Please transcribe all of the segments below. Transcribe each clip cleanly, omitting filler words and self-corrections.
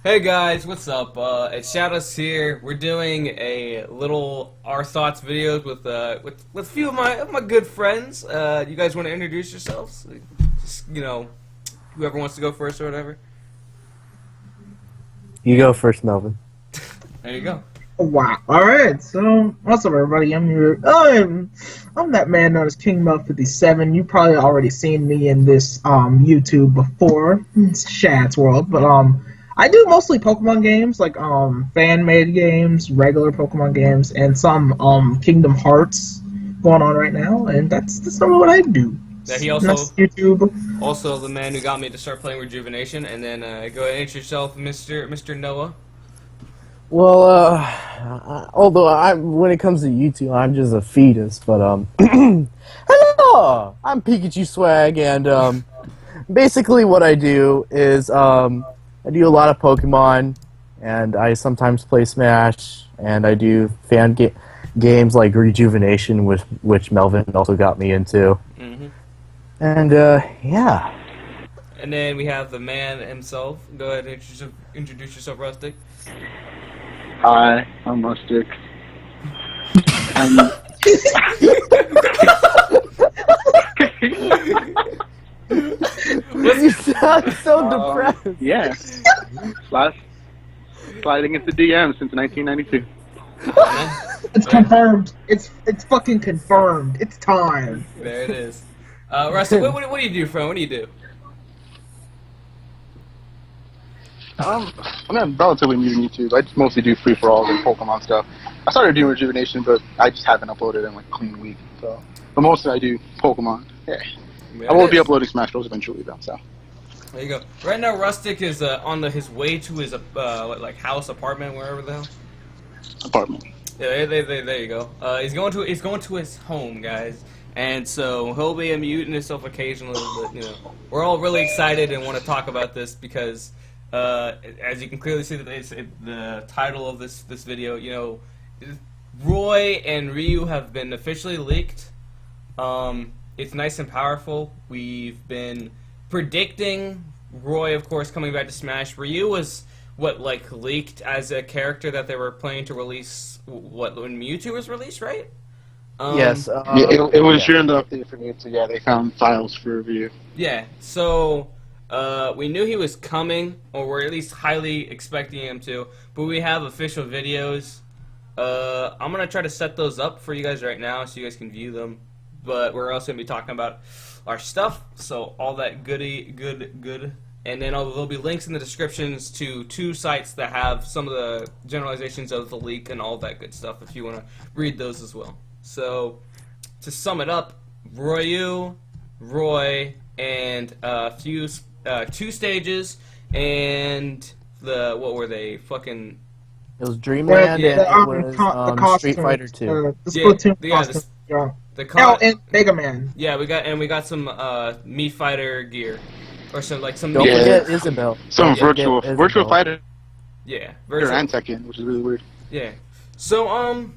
Hey guys, what's up? It's Shaddose here. We're doing a little our thoughts videos with a few of my good friends. You guys want to introduce yourselves? Just, whoever wants to go first or whatever. You go first, Melvin. There you go. Wow. All right. So, what's up, everybody? I'm that man known as King Mel 57. You probably already seen me in this YouTube before. It's Shad's World, but I do mostly Pokemon games, like fan made games, regular Pokemon games, and some Kingdom Hearts going on right now, and that's not what I do. Yeah, That's YouTube. also the man who got me to start playing Rejuvenation, and then go ahead and introduce yourself, Mr. Noah. Well, although when it comes to YouTube, I'm just a fetus, but hello, I'm Pikachu Swag, and basically what I do is I do a lot of Pokemon, and I sometimes play Smash, and I do games like Rejuvenation, which Melvin also got me into. Mm-hmm. And yeah. And then we have the man himself. Go ahead and introduce yourself, Rustic. Hi, I'm Rustic. And You sound so depressed. yeah, sliding into DMs since 1992. It's confirmed. It's fucking confirmed. It's time. There it is. Rustic, what do you do, friend? What do you do? I'm relatively new to YouTube. I just mostly do free-for-alls and Pokemon stuff. I started doing Rejuvenation, but I just haven't uploaded in like a clean week. So, but mostly I do Pokemon. Yeah. I will be uploading Smash Bros. Eventually, though. So. There you go. Right now, Rustic is on his way to his house, apartment, wherever the hell. Apartment. Yeah, there you go. He's going to his home, guys, and so he'll be muting himself occasionally. But we're all really excited and want to talk about this because, as you can clearly see, the title of this video, Roy and Ryu have been officially leaked. It's nice and powerful. We've been predicting Roy, of course, coming back to Smash. Ryu was leaked as a character that they were planning to release when Mewtwo was released, right? Yes. Yeah, it was during the update for Mewtwo. Yeah, they found files for review. Yeah. So we knew he was coming, or we're at least highly expecting him to. But we have official videos. I'm gonna try to set those up for you guys right now, so you guys can view them. But we're also gonna be talking about our stuff, so all that good. And then there'll be links in the descriptions to 2 sites that have some of the generalizations of the leak and all that good stuff if you want to read those as well. So, to sum it up, Roy, and a few 2 stages, and what were they? Fucking... It was Dreamland, and it was Street Fighter 2. The Splatoon costume. And Mega Man. Yeah, we got some Mii Fighter gear. Or some Don't forget Isabel. Some virtual fighter. Yeah, And Tekken, which is really weird. Yeah. So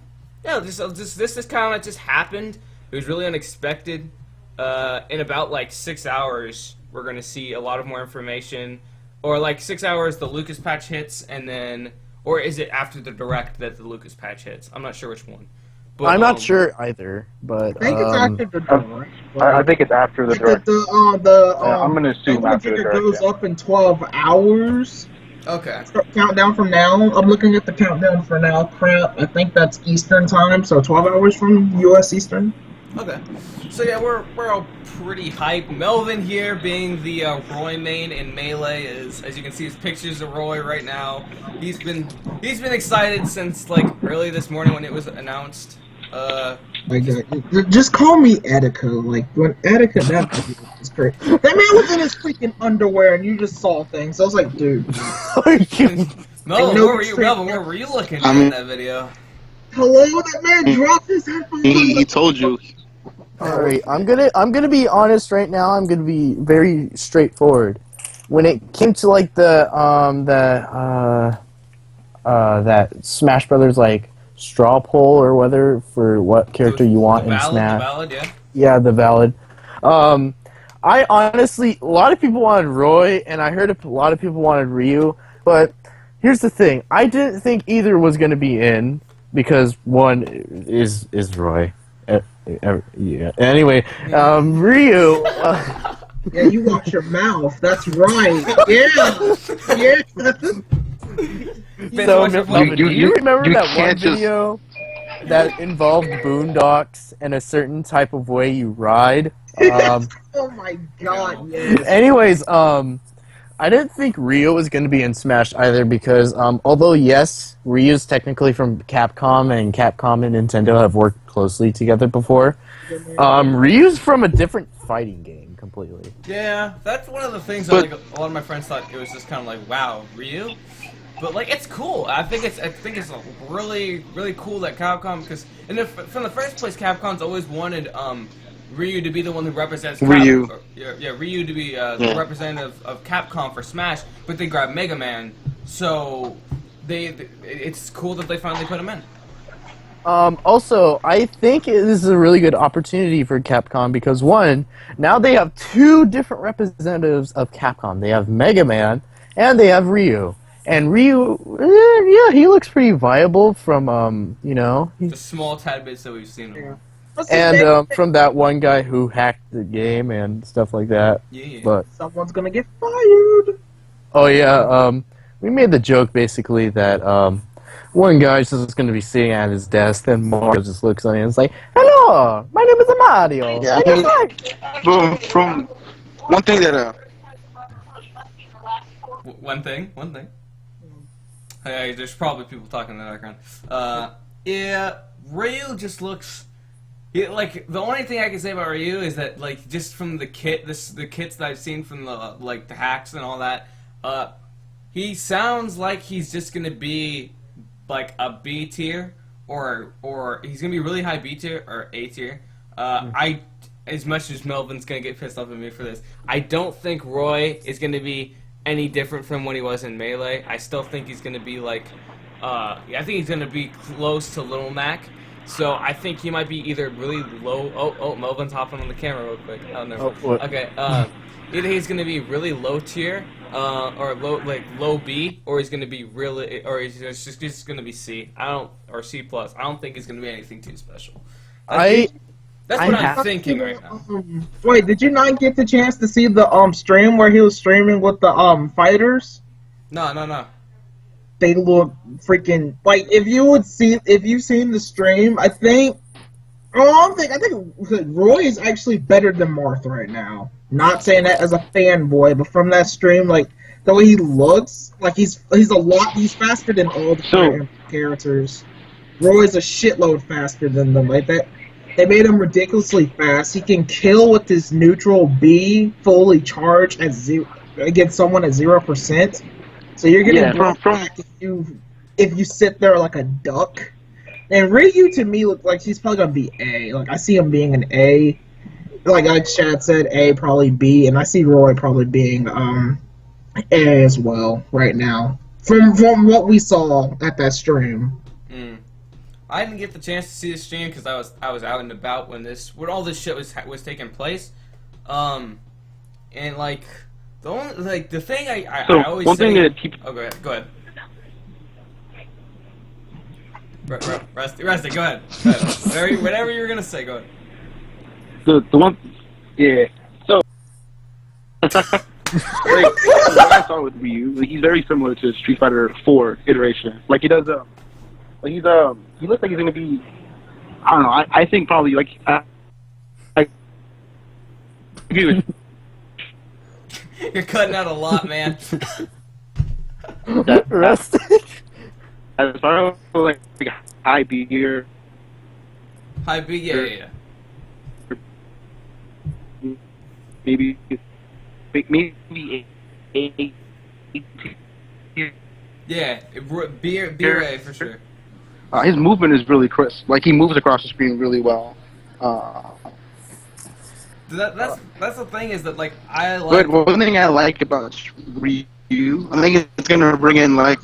this kind of just happened. It was really unexpected. In about 6 hours, we're gonna see a lot of more information. Or 6 hours, the Lucas patch hits, and then, or is it after the direct that the Lucas patch hits? I'm not sure which one. But, I'm not sure either, but I think it's after the direct. I think it's after the direct. I'm going to assume after the direct. It goes up in 12 hours. Okay. Countdown from now. I'm looking at the countdown for now. Crap. I think that's Eastern time, so 12 hours from U.S. Eastern. Okay. So yeah, we're all pretty hyped. Melvin here, being the Roy main in Melee, as you can see his pictures of Roy right now. He's been excited since early this morning when it was announced. Just call me Etika. When Etika, that was great. That man was in his freaking underwear, and you just saw things. I was like, dude. Melvin, where were you looking in that video? Hello, that man dropped his headphones. He told you. Alright, I'm gonna be honest right now. I'm gonna be very straightforward. When it came to that Smash Brothers straw poll or whether for what character you want in Smash. The valid, yeah. Yeah, the valid. I honestly, a lot of people wanted Roy, and I heard a lot of people wanted Ryu, but here's the thing. I didn't think either was going to be in because one is Roy. Yeah. Anyway, Ryu. Yeah, you watch your mouth. That's right. Yeah, yeah. Vince, So, watch your Miss voice. Muffin, do you remember you that one can't just- video that involved boondocks and a certain type of way you ride? Oh my God. Yes. Anyways, I didn't think Ryu was going to be in Smash either because, although yes, Ryu's technically from Capcom and Capcom and Nintendo have worked closely together before, Ryu's from a different fighting game completely. Yeah, that's one of the things But- that like a lot of my friends thought it was just kind of like, wow, Ryu. But like, it's cool. I think it's really cool that Capcom, because from the first place, Capcom's always wanted Ryu to be the one who represents Ryu. Ryu to be the representative of Capcom for Smash, but they grabbed Mega Man, so it's cool that they finally put him in. Also, I think this is a really good opportunity for Capcom because one, now they have two different representatives of Capcom. They have Mega Man and they have Ryu. And Ryu, yeah, he looks pretty viable from, The small tad bits that we've seen him. and from that one guy who hacked the game and stuff like that. Yeah. But Someone's gonna get fired. oh yeah, we made the joke basically that one guy's just going to be sitting at his desk, then Mario just looks on him and is like, "Hello, my name is Mario." Yeah, I mean, from one thing that One thing. Hey, there's probably people talking in the background. Yeah, Ryu just looks. Like the only thing I can say about Ryu is that like just from the kits that I've seen from the the hacks and all that, he sounds like he's just gonna be like a B tier or he's gonna be really high B tier or A tier. I as much as Melvin's gonna get pissed off at me for this, I don't think Roy is gonna be any different from what he was in Melee. I still think he's gonna be like, I think he's gonna be close to Little Mac. So I think he might be either really low. Oh, Melvin's hopping on the camera real quick. Oh no. what? Okay. Either he's gonna be really low tier, or low B, or he's gonna be or he's just gonna be C. Or C plus. I don't think he's gonna be anything too special. That's what I'm thinking right now. Wait, did you not get the chance to see the stream where he was streaming with the fighters? No. They look freaking like if you've seen the stream, I think Roy is actually better than Marth right now. Not saying that as a fanboy, but from that stream, like the way he looks, like he's faster than all the characters. Roy's a shitload faster than them. Like that, they made him ridiculously fast. He can kill with his neutral B fully charged against someone at 0%. So you're getting back if you sit there like a duck. And Ryu to me looks like he's probably gonna be A. Like I see him being an A. Like Chad said, A probably B, and I see Roy probably being A as well right now. From what we saw at that stream. I didn't get the chance to see the stream because I was out and about when all this shit was taking place. And like the only the thing I always one say. thing that keeps. Oh, go ahead. Rusty, go ahead. Whatever you were gonna say, go ahead. The one, yeah. So, what I saw with Ryu, like, he's very similar to Street Fighter 4 iteration. Like he does, he looks like he's gonna be. I don't know. I think probably like. You're cutting out a lot, man. Rusty. As far as like high B gear. High B, yeah. Maybe A. Yeah, beer A for sure. His movement is really crisp. Like he moves across the screen really well. That's the thing is that like I like. But one thing I like about Ryu, I think it's gonna bring in like.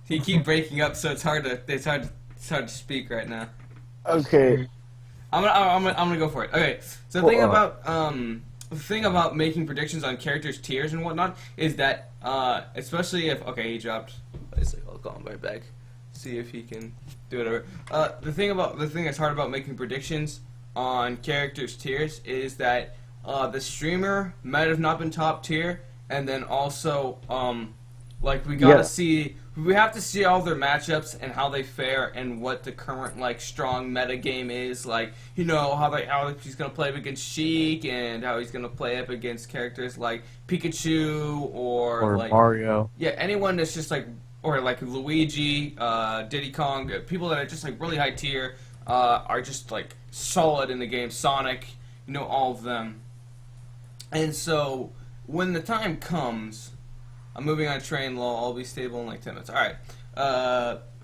You keep breaking up, so it's hard to speak right now. Okay. I'm gonna go for it. Okay, so the thing about the thing about making predictions on characters' tiers and whatnot is that, especially if he dropped. I'll call him right back. See if he can do whatever. The thing that's hard about making predictions on characters' tiers is that the streamer might have not been top tier, and then also we have to see all their matchups and how they fare and what the current strong meta game is, how he's gonna play up against Sheik and how he's gonna play up against characters like Pikachu or Mario. Yeah, anyone that's just or Luigi, Diddy Kong, people that are just really high tier, are just solid in the game. Sonic, all of them. And so when the time comes, I'm moving on a train. I'll be stable in 10 minutes. All right,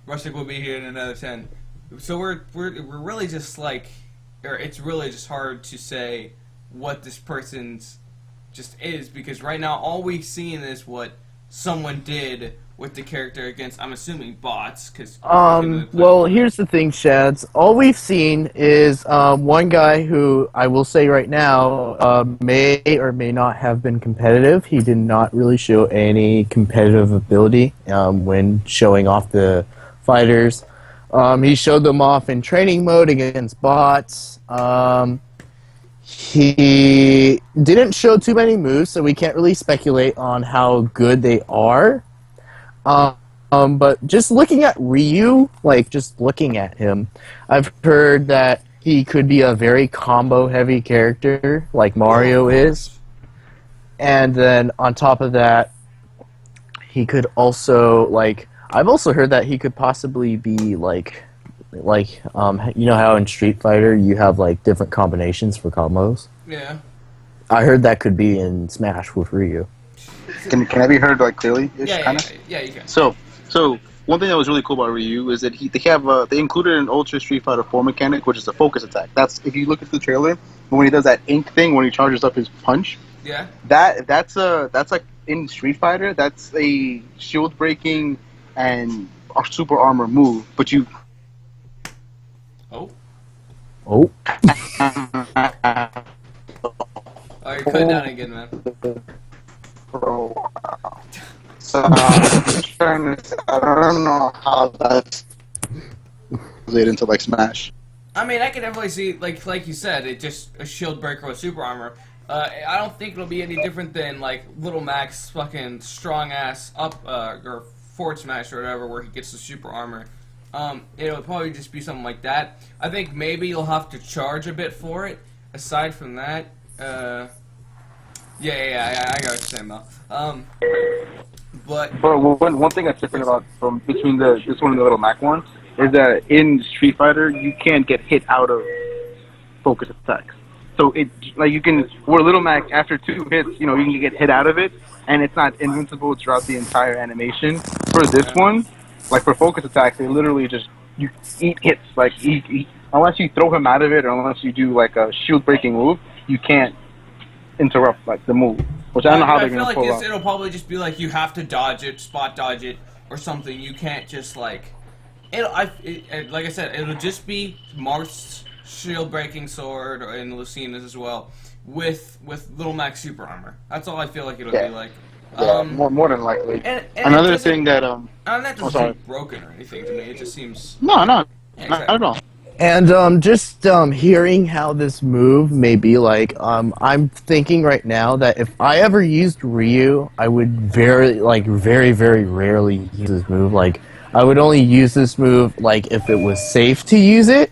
Rustic will be here in another 10. So we're really just it's really just hard to say what this person's just is, because right now all we've seen is what someone did with the character against, I'm assuming, bots. Well, here's the thing, Shads. All we've seen is one guy who I will say right now may or may not have been competitive. He did not really show any competitive ability when showing off the fighters. He showed them off in training mode against bots. He didn't show too many moves, so we can't really speculate on how good they are. But just looking at Ryu, just looking at him, I've heard that he could be a very combo-heavy character, like Mario is. And then on top of that, he could also, I've also heard that he could possibly be, you know how in Street Fighter you have, different combinations for combos? Yeah. I heard that could be in Smash with Ryu. Can I be heard clearly? Yeah, you can. So one thing that was really cool about Ryu is that they included an Ultra Street Fighter 4 mechanic, which is a focus attack. That's, if you look at the trailer, when he does that ink thing when he charges up his punch. Yeah. That's in Street Fighter, that's a shield breaking and super armor move, but you. Oh. Oh. Alright, cut down again, man. So I don't know how that's related into Smash. I mean, I can definitely see, like you said, it just a shield breaker with super armor. I don't think it'll be any different than Little Mac's fucking strong ass up or forward smash or whatever, where he gets the super armor. It'll probably just be something like that. I think maybe you'll have to charge a bit for it. Aside from that, I got what you're saying, Mel. But one thing that's different between this one and the Little Mac one is that in Street Fighter you can't get hit out of focus attacks. So you can, where Little Mac after 2 hits, you can get hit out of it, and it's not invincible throughout the entire animation. For this one, for focus attacks, they literally just you eat hits. Unless you throw him out of it, or unless you do a shield breaking move, you can't interrupt the move. Which I don't know how they're gonna pull off. It'll probably just be you have to dodge it, spot dodge it, or something. You can't just like I said, it'll just be Marth's shield breaking sword and Lucina's as well with Little Mac's super armor. That's all I feel like it'll be like. Yeah, more than likely. And another thing that that doesn't seem broken or anything to me. It just seems not at all. And just hearing how this move may be I'm thinking right now that if I ever used Ryu, I would very very rarely use this move. I would only use this move if it was safe to use it,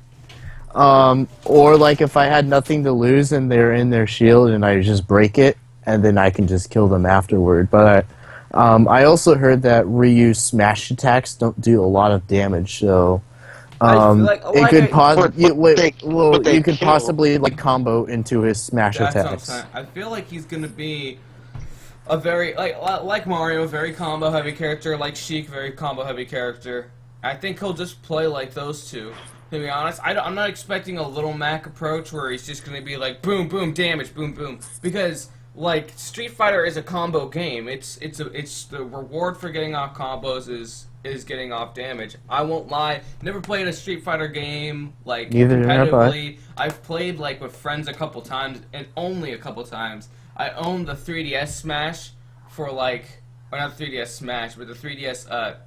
or if I had nothing to lose and they're in their shield and I just break it and then I can just kill them afterward. But I also heard that Ryu's smash attacks don't do a lot of damage, so. You could possibly combo into his smash attacks. I feel like he's gonna be a very like Mario, very combo heavy character, like Sheik, very combo heavy character. I think he'll just play like those two. To be honest, I'm not expecting a Little Mac approach where he's just gonna be boom boom damage, boom boom, because like Street Fighter is a combo game. It's the reward for getting off combos is getting off damage. I won't lie. Never played a Street Fighter game like Neither have I. competitively. I've played like with friends a couple times and only a couple times. I owned the 3DS Smash for like, or not 3DS Smash, but the 3DS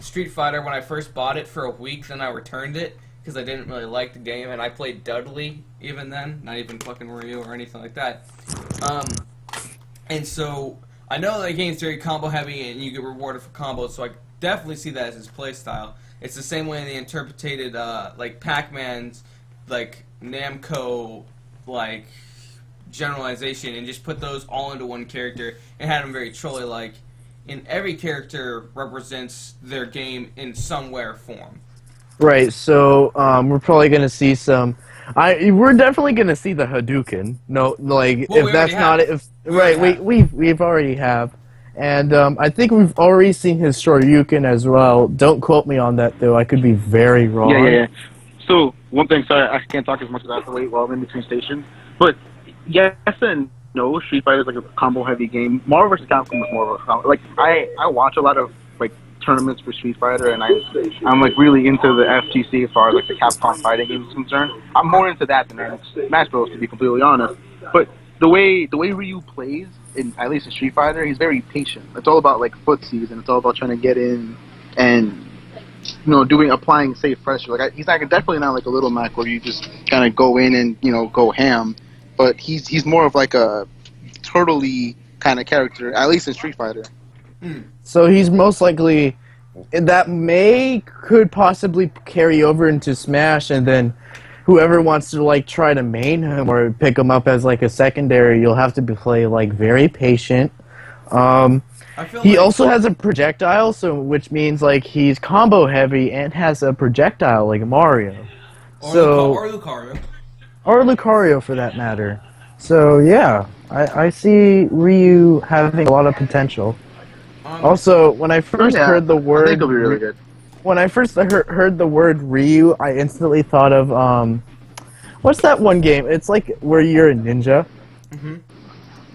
Street Fighter when I first bought it for a week. Then I returned it because I didn't really like the game, and I played Dudley even then, not even fucking Ryu or anything like that. And so I know that the game's very combo heavy, and you get rewarded for combos. So I definitely see that as his play style. It's the same way they interpreted like Pac-Man's like Namco like generalization, and just put those all into one character and had him very trolley-like. And every character represents their game in some way or form. Right, so we're probably gonna see some. We're definitely gonna see the Hadouken. No, like Well, if that's not it. If right, we've already have, and I think we've already seen his Shoryuken as well. Don't quote me on that though. I could be very wrong. Yeah. So one thing, sorry, I can't talk as much as I have to wait while I'm in between stations. But yes and no, Street Fighter is like a combo heavy game. Marvel vs. Capcom is more of a combo. Like I watch a lot of like tournaments for Street Fighter, and I'm like really into the FGC as far as like the Capcom fighting game is concerned. I'm more into that than Smash Bros, to be completely honest. But the way Ryu plays, at least in Street Fighter, he's very patient. It's all about like footsies, and it's all about trying to get in and applying safe pressure. Like he's definitely not like a Little Mac where you just kind of go in and go ham. But he's more of like a turtley kind of character, at least in Street Fighter. So he's most likely that could possibly carry over into Smash, and then whoever wants to like try to main him or pick him up as like a secondary, you'll have to play like very patient. He also has a projectile, which means like he's combo heavy and has a projectile like Mario. Or Lucario. Or Lucario for that matter. So yeah, I see Ryu having a lot of potential. Also, when I first heard the word, I think it'll be really good. When I first heard the word Ryu, I instantly thought of what's that one game? It's like where you're a ninja.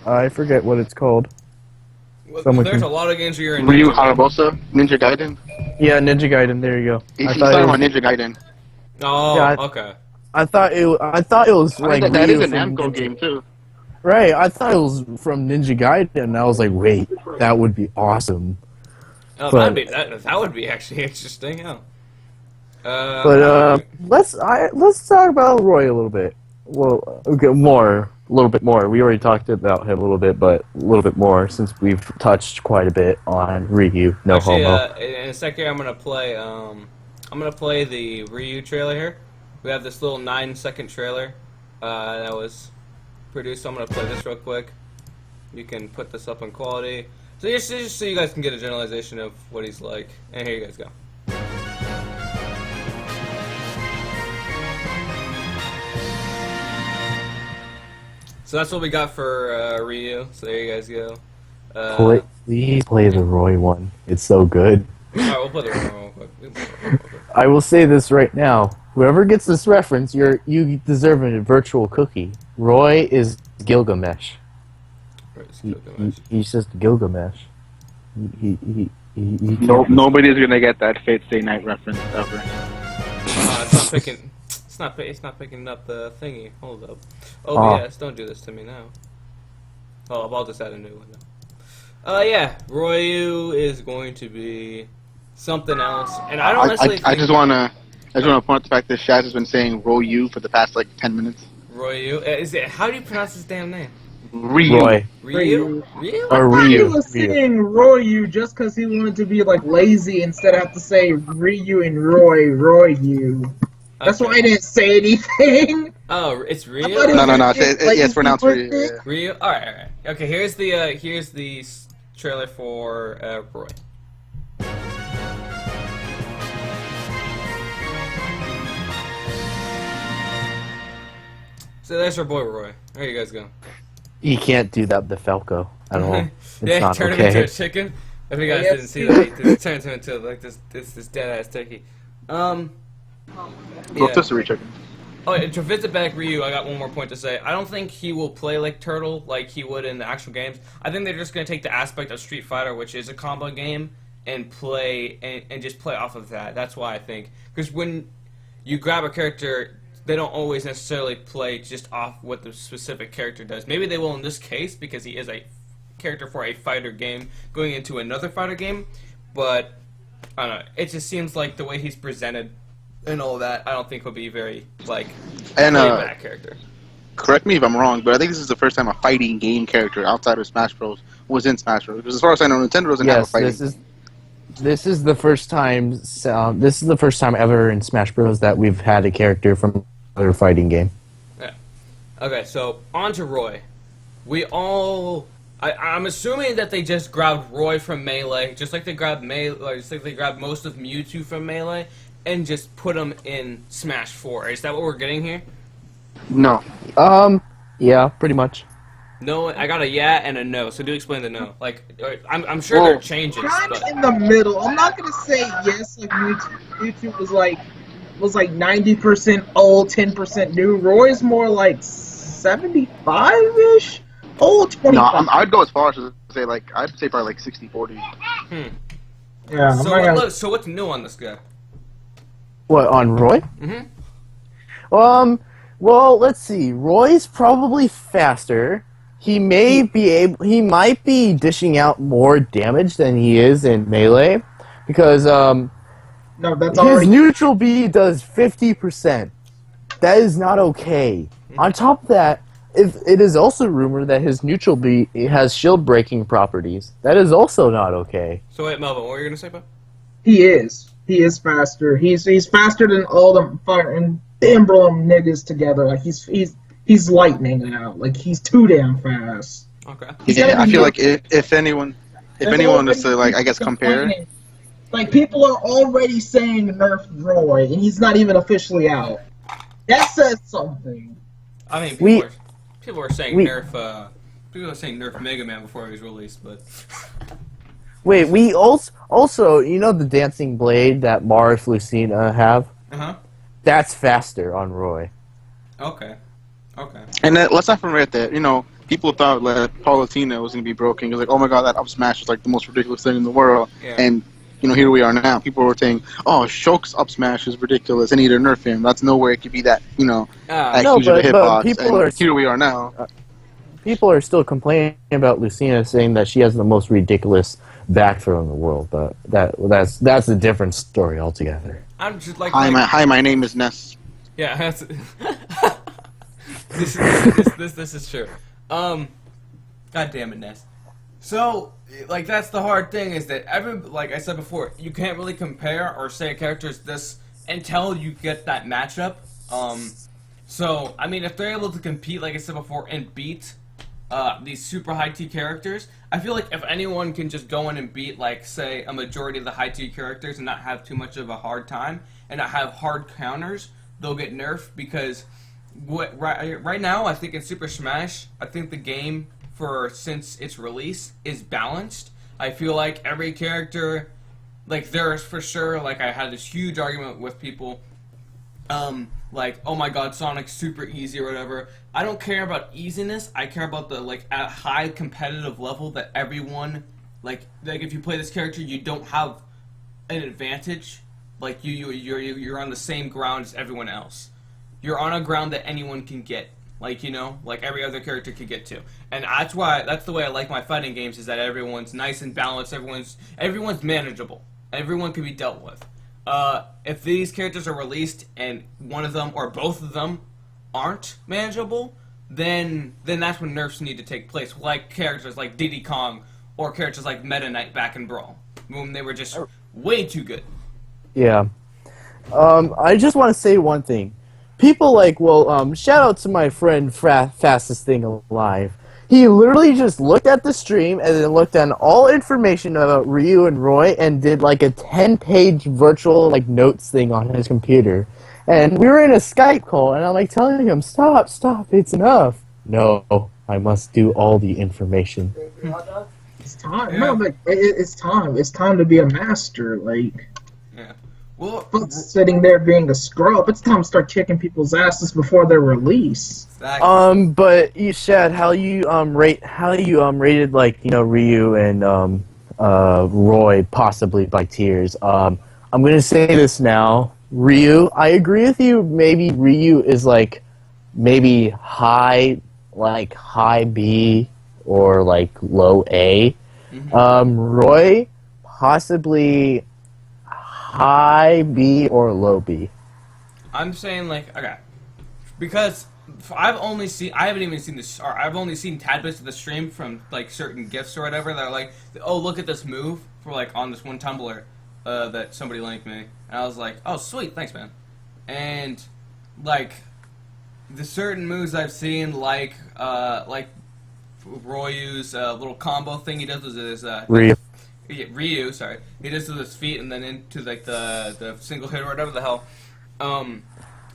I forget what it's called. There's a lot of games where you're in Ryu Hayabusa, Ninja Gaiden. Yeah, Ninja Gaiden. There you go. He's talking about Ninja Gaiden. Oh, yeah, okay. I thought it was like that Ryu is a from Namco Ninja. game too. Right, I thought it was from Ninja Gaiden, and I was like, wait, that would be awesome. Oh, But- that would be actually interesting. Yeah. Let's talk about Roy a little bit. Well, okay, a little bit more. We already talked about him a little bit, but a little bit more since we've touched quite a bit on Ryu. No Actually, homo. in a second, I'm gonna play the Ryu trailer here. We have this little 9-second trailer that was produced. So I'm gonna play this real quick. You can put this up in quality, so just so you guys can get a generalization of what he's like. And here you guys go. So that's what we got for Ryu. So there you guys go. Please play the Roy one. It's so good. Alright, we'll play the one real quick. I will say this right now. Whoever gets this reference, you deserve a virtual cookie. Roy is Gilgamesh. He's just Gilgamesh. Nobody's gonna get that Fate Stay Night reference ever. It's not picking up the thingy. Hold up. OBS, don't do this to me now. Oh, I'll just add a new one now. Yeah, Ryu is going to be something else, and I don't necessarily think I just wanna point out the fact that Shaz has been saying Ryu for the past like 10 minutes. Ryu. How do you pronounce his damn name? Ryu. Roy. Ryu? Or I thought Ryu. he was saying Royu just because he wanted to be like lazy instead of have to say Ryu and Royu. That's why I didn't say anything. Oh, it's Ryu? I thought it was No. like It's pronounced put Ryu. it. Yeah. Ryu? Alright. Okay, here's the trailer for Roy. So that's our boy Roy. There you guys go. You can't do that with the Falco at all. It's Yeah, not turn him okay. into a chicken. If you guys Yes. didn't see that, he turns him into like this dead ass turkey. Well, Yeah. rotisserie chicken. Oh, and to visit back Ryu, I got one more point to say. I don't think he will play like Turtle like he would in the actual games. I think they're just going to take the aspect of Street Fighter, which is a combo game, and play and just play off of that. That's why I think. Because when you grab a character, they don't always necessarily play just off what the specific character does. Maybe they will in this case because he is a character for a fighter game going into another fighter game. But I don't know. It just seems like the way he's presented and all that, I don't think will be very like playback character. Correct me if I'm wrong, but I think this is the first time a fighting game character outside of Smash Bros. Was in Smash Bros. Because as far as I know, Nintendo doesn't have a fighting. This is the first time. This is the first time ever in Smash Bros. That we've had a character from another fighting game. Yeah. Okay, so on to Roy. We all. I'm assuming that they just grabbed Roy from Melee, just like they grabbed just like they grabbed most of Mewtwo from Melee, and just put him in Smash 4. Is that what we're getting here? No. Yeah, pretty much. No, I got a yeah and a no. So do explain the no. Like, I'm sure there are changes. Kind of But in the middle. I'm not gonna say yes. Like YouTube was like 90% old, 10% new. Roy's more like 75-ish. Old 25. No, I'd go as far as to say I'd say probably like 60-40. Yeah. So what's new on this guy? What, on Roy? Mm-hmm. Well, let's see. Roy's probably faster. He might be dishing out more damage than he is in Melee, because No, that's his already. neutral B does 50%. That is not okay. On top of that, it is also rumored that his neutral B has shield breaking properties. That is also not okay. So wait, Melvin, what were you gonna say, bud? He is faster. He's faster than all the fucking Emblem niggas together. Like he's lightning now. Like he's too damn fast. Okay. Yeah, I feel like if anyone is to I guess compare. Like people are already saying nerf Roy, and he's not even officially out. That says something. I mean, people were saying nerf. People were saying nerf Mega Man before he was released, but. Wait, we also you know the dancing blade that Mars Lucina have? Uh-huh. That's faster on Roy. Okay. Okay. And let's not forget that people thought that Palutena was gonna be broken. It was like, oh my god, that up smash is like the most ridiculous thing in the world. Yeah. And here we are now. People were saying, oh, Shoke's up smash is ridiculous. I need to nerf him. That's nowhere it could be that that No, huge of a but hitbox. Here we are now. People are still complaining about Lucina, saying that she has the most ridiculous back throw in the world, but that's a different story altogether. I'm just like. Hi, my name is Ness. Yeah, that's. this is true. God damn it, Ness. So, that's the hard thing is that like I said before, you can't really compare or say a character is this until you get that matchup. So I mean, if they're able to compete, like I said before, and beat these super high T characters, I feel like if anyone can just go in and beat, like, say, a majority of the high T characters and not have too much of a hard time and not have hard counters, they'll get nerfed because right now, I think in Super Smash, I think the game since its release is balanced. I feel like every character, there's for sure, I had this huge argument with people, oh my god, Sonic's super easy or whatever. I don't care about easiness. I care about the at a high competitive level that everyone if you play this character, you don't have an advantage. You're on the same ground as everyone else. You're on a ground that anyone can get. Every other character could get to. And that's the way I like my fighting games, is that everyone's nice and balanced, everyone's manageable. Everyone can be dealt with. If these characters are released and one of them or both of them aren't manageable, then that's when nerfs need to take place. Like characters like Diddy Kong or characters like Meta Knight back in Brawl, when they were just way too good. Yeah. I just want to say one thing. People shout out to my friend Fastest Thing Alive. He literally just looked at the stream and then looked at all information about Ryu and Roy and did a 10-page virtual notes thing on his computer. And we were in a Skype call and I'm telling him, stop, it's enough. No, I must do all the information. It's time. Yeah. No, it's time. It's time to be a master. Yeah. Well, But sitting there being a scrub, it's time to start kicking people's asses before their release. exactly. But you said rated like Ryu and Roy possibly by tiers. I'm gonna say this now. Ryu, I agree with you. Maybe Ryu is like maybe high B or like low A. Roy possibly high B or low B. I'm saying like okay, because I haven't even seen this. Or I've only seen tad bits of the stream from like certain gifs or whatever that are like, oh look at this move for like on this one Tumblr that somebody linked me, and I was like, oh sweet, thanks man, and like the certain moves I've seen like Royu's little combo thing he does with his Ryu. Ryu, sorry, he does with his feet and then into like the single hit or whatever the hell.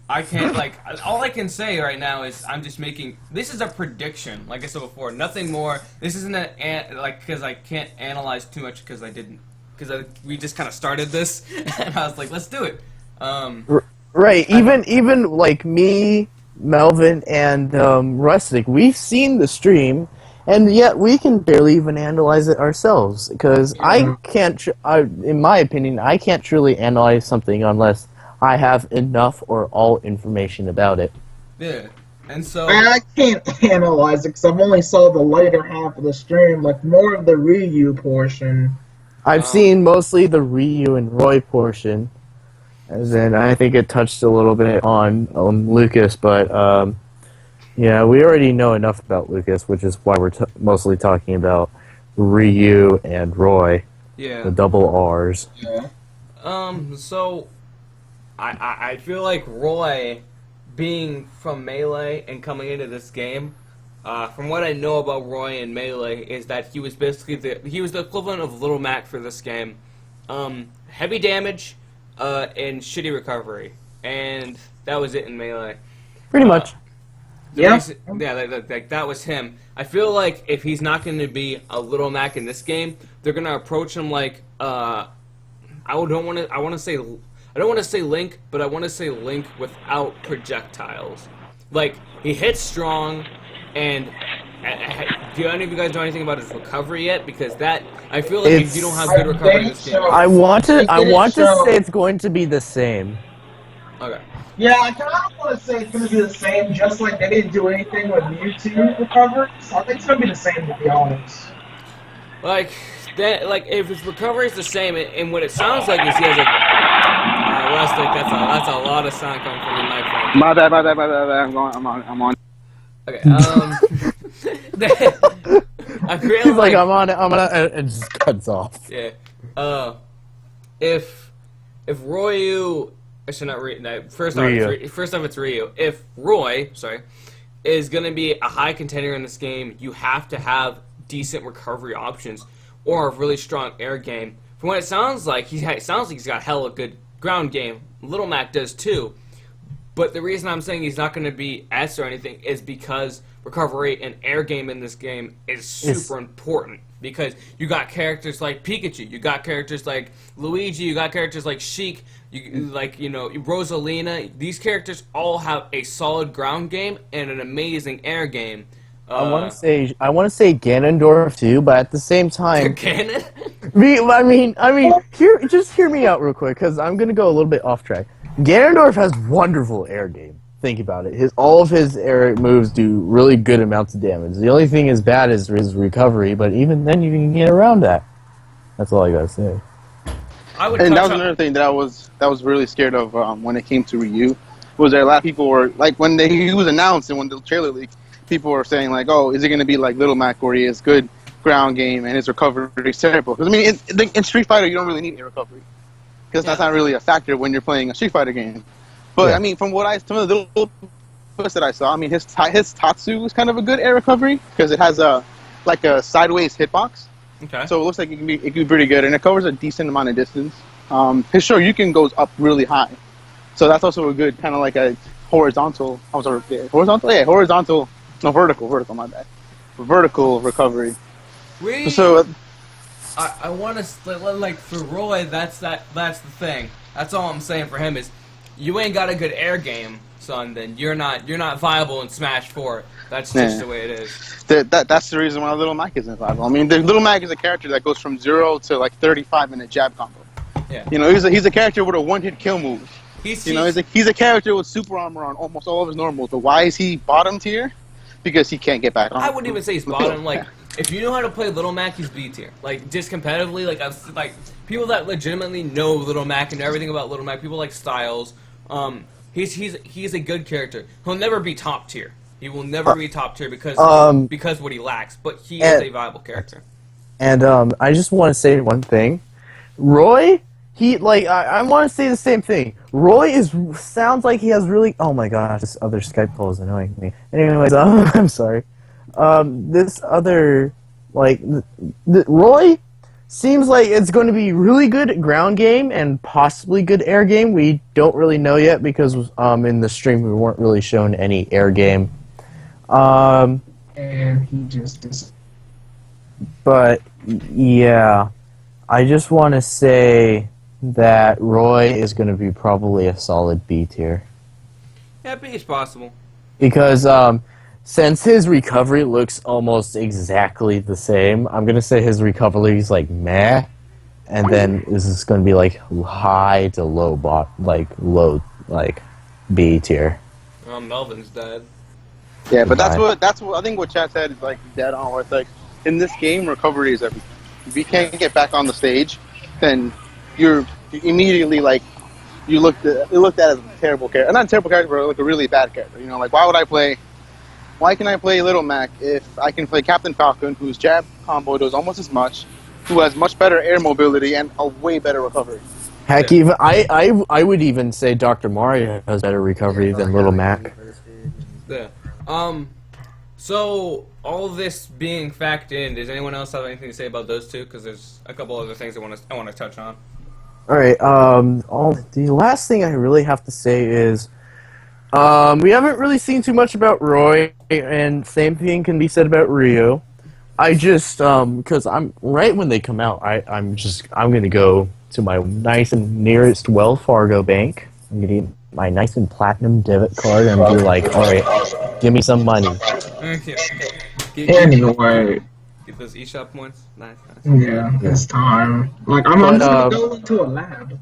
I can't like all I can say right now is I'm just making this is a prediction like I said before, nothing more. This isn't like because I can't analyze too much because we just kind of started this and I was like let's do it. Right, even like me, Melvin, and Rustic, we've seen the stream, and yet we can barely even analyze it ourselves. Because I can't, in my opinion, I can't truly analyze something unless I have enough or all information about it. Yeah, and so I can't analyze it because I've only saw the later half of the stream, like more of the Ryu portion. I've seen mostly the Ryu and Roy portion. And then I think it touched a little bit on Lucas, but yeah, we already know enough about Lucas, which is why we're mostly talking about Ryu and Roy, yeah. the double R's. Yeah. So I feel like Roy being from Melee and coming into this game, from what I know about Roy and Melee is that he was basically the equivalent of Little Mac for this game. Heavy damage. And shitty recovery, and that was it in Melee. Pretty much. Yeah. That was him. I feel like if he's not going to be a Little Mac in this game, they're going to approach him like I don't want to say Link, but I want to say Link without projectiles. Like he hits strong, and do any of you guys know anything about his recovery yet? Because that I feel like if you don't have good recovery in this game, I want to say it's going to be the same. okay. Yeah, I kind of want to say it's going to be the same, just like they didn't do anything with Mewtwo recovery. So I think it's going to be the same, to be honest. Like that, like if his recovery is the same, and what it sounds like is he has a. Rustic, that's a lot of sound coming from your microphone. My bad. I'm on. Okay. I feel He's like, I'm on it, and it just cuts off. Yeah. If Ryu, actually not Ryu. No, first off, it's Ryu. If Roy, is gonna be a high contender in this game, you have to have decent recovery options or a really strong air game. From what it sounds like, he's got hella good ground game. Little Mac does too. But the reason I'm saying he's not going to be S or anything is because recovery and air game in this game is super important. Because you got characters like Pikachu, you got characters like Luigi, you got characters like Sheik, Rosalina. These characters all have a solid ground game and an amazing air game. I want to say Ganondorf too, but at the same time, Ganon? just hear me out real quick, because I'm gonna go a little bit off track. Ganondorf has wonderful air game. Think about it. All of his air moves do really good amounts of damage. The only thing is bad is his recovery, but even then you can get around that. That's all I gotta say. And that was another thing that I was really scared of when it came to Ryu. Was there a lot of people were like when he was announced and when the trailer leaked, people were saying like, "Oh, is it going to be like Little Mac where he has good ground game and his recovery is terrible?" Because I mean, in Street Fighter, you don't really need air recovery because that's not really a factor when you're playing a Street Fighter game. But I mean, from some of the little clips that I saw, I mean, his Tatsu is kind of a good air recovery because it has a sideways hitbox. Okay. So it looks like it can be pretty good, and it covers a decent amount of distance. His Shoryuken goes up really high, so that's also a good kind of like a horizontal. No, vertical. My bad. Vertical recovery. We So I want to like for Roy. That's the thing. That's all I'm saying for him is, you ain't got a good air game, son. Then you're not viable in Smash 4. That's just the way it is. That's the reason why Little Mac isn't viable. I mean, the Little Mac is a character that goes from 0 to like 35 in a jab combo. Yeah. You know, he's a character with a one-hit kill move. He's a character with super armor on almost all of his normals. But why is he bottom tier? Because he can't get back on. I wouldn't even say he's bottom. Like, if you know how to play Little Mac, he's B tier. Like, just competitively, like people that legitimately know Little Mac and everything about Little Mac, people like Styles. He's a good character. He'll never be top tier. He will never be top tier because what he lacks. But he is a viable character. And I just want to say one thing. Roy, I want to say the same thing. Roy sounds like he has really. Oh my gosh, this other Skype call is annoying me. Anyways, I'm sorry. This other Roy seems like it's going to be really good ground game and possibly good air game. We don't really know yet because in the stream we weren't really shown any air game. And he just. But yeah, I just want to say that Roy is going to be probably a solid B tier. Yeah, B is possible. Because since his recovery looks almost exactly the same, I'm going to say his recovery is like meh, and then this is going to be like high to low B tier. Melvin's dead. Yeah, but that's what I think what Chad said is like dead on. Where it's like in this game, recovery is everything. If you can't get back on the stage, then you're immediately like you're looked at as a terrible character. Not a terrible character, but like a really bad character. You know, like why can I play Little Mac if I can play Captain Falcon, whose jab combo does almost as much, who has much better air mobility and a way better recovery? Heck, even I would even say Dr. Mario has better recovery than Little Mac. Yeah. So all this being factored in, does anyone else have anything to say about those two? Because there's a couple other things I want to touch on. All right. The last thing I really have to say is, we haven't really seen too much about Roy, and same thing can be said about Ryu. I just because I'm right when they come out, I'm gonna go to my nice and nearest Wells Fargo bank. I'm gonna get my nice and platinum debit card and be like, all right, give me some money. Anyway. Get those eShop points. Nice. Yeah, it's time. Like I'm just gonna go into a lab.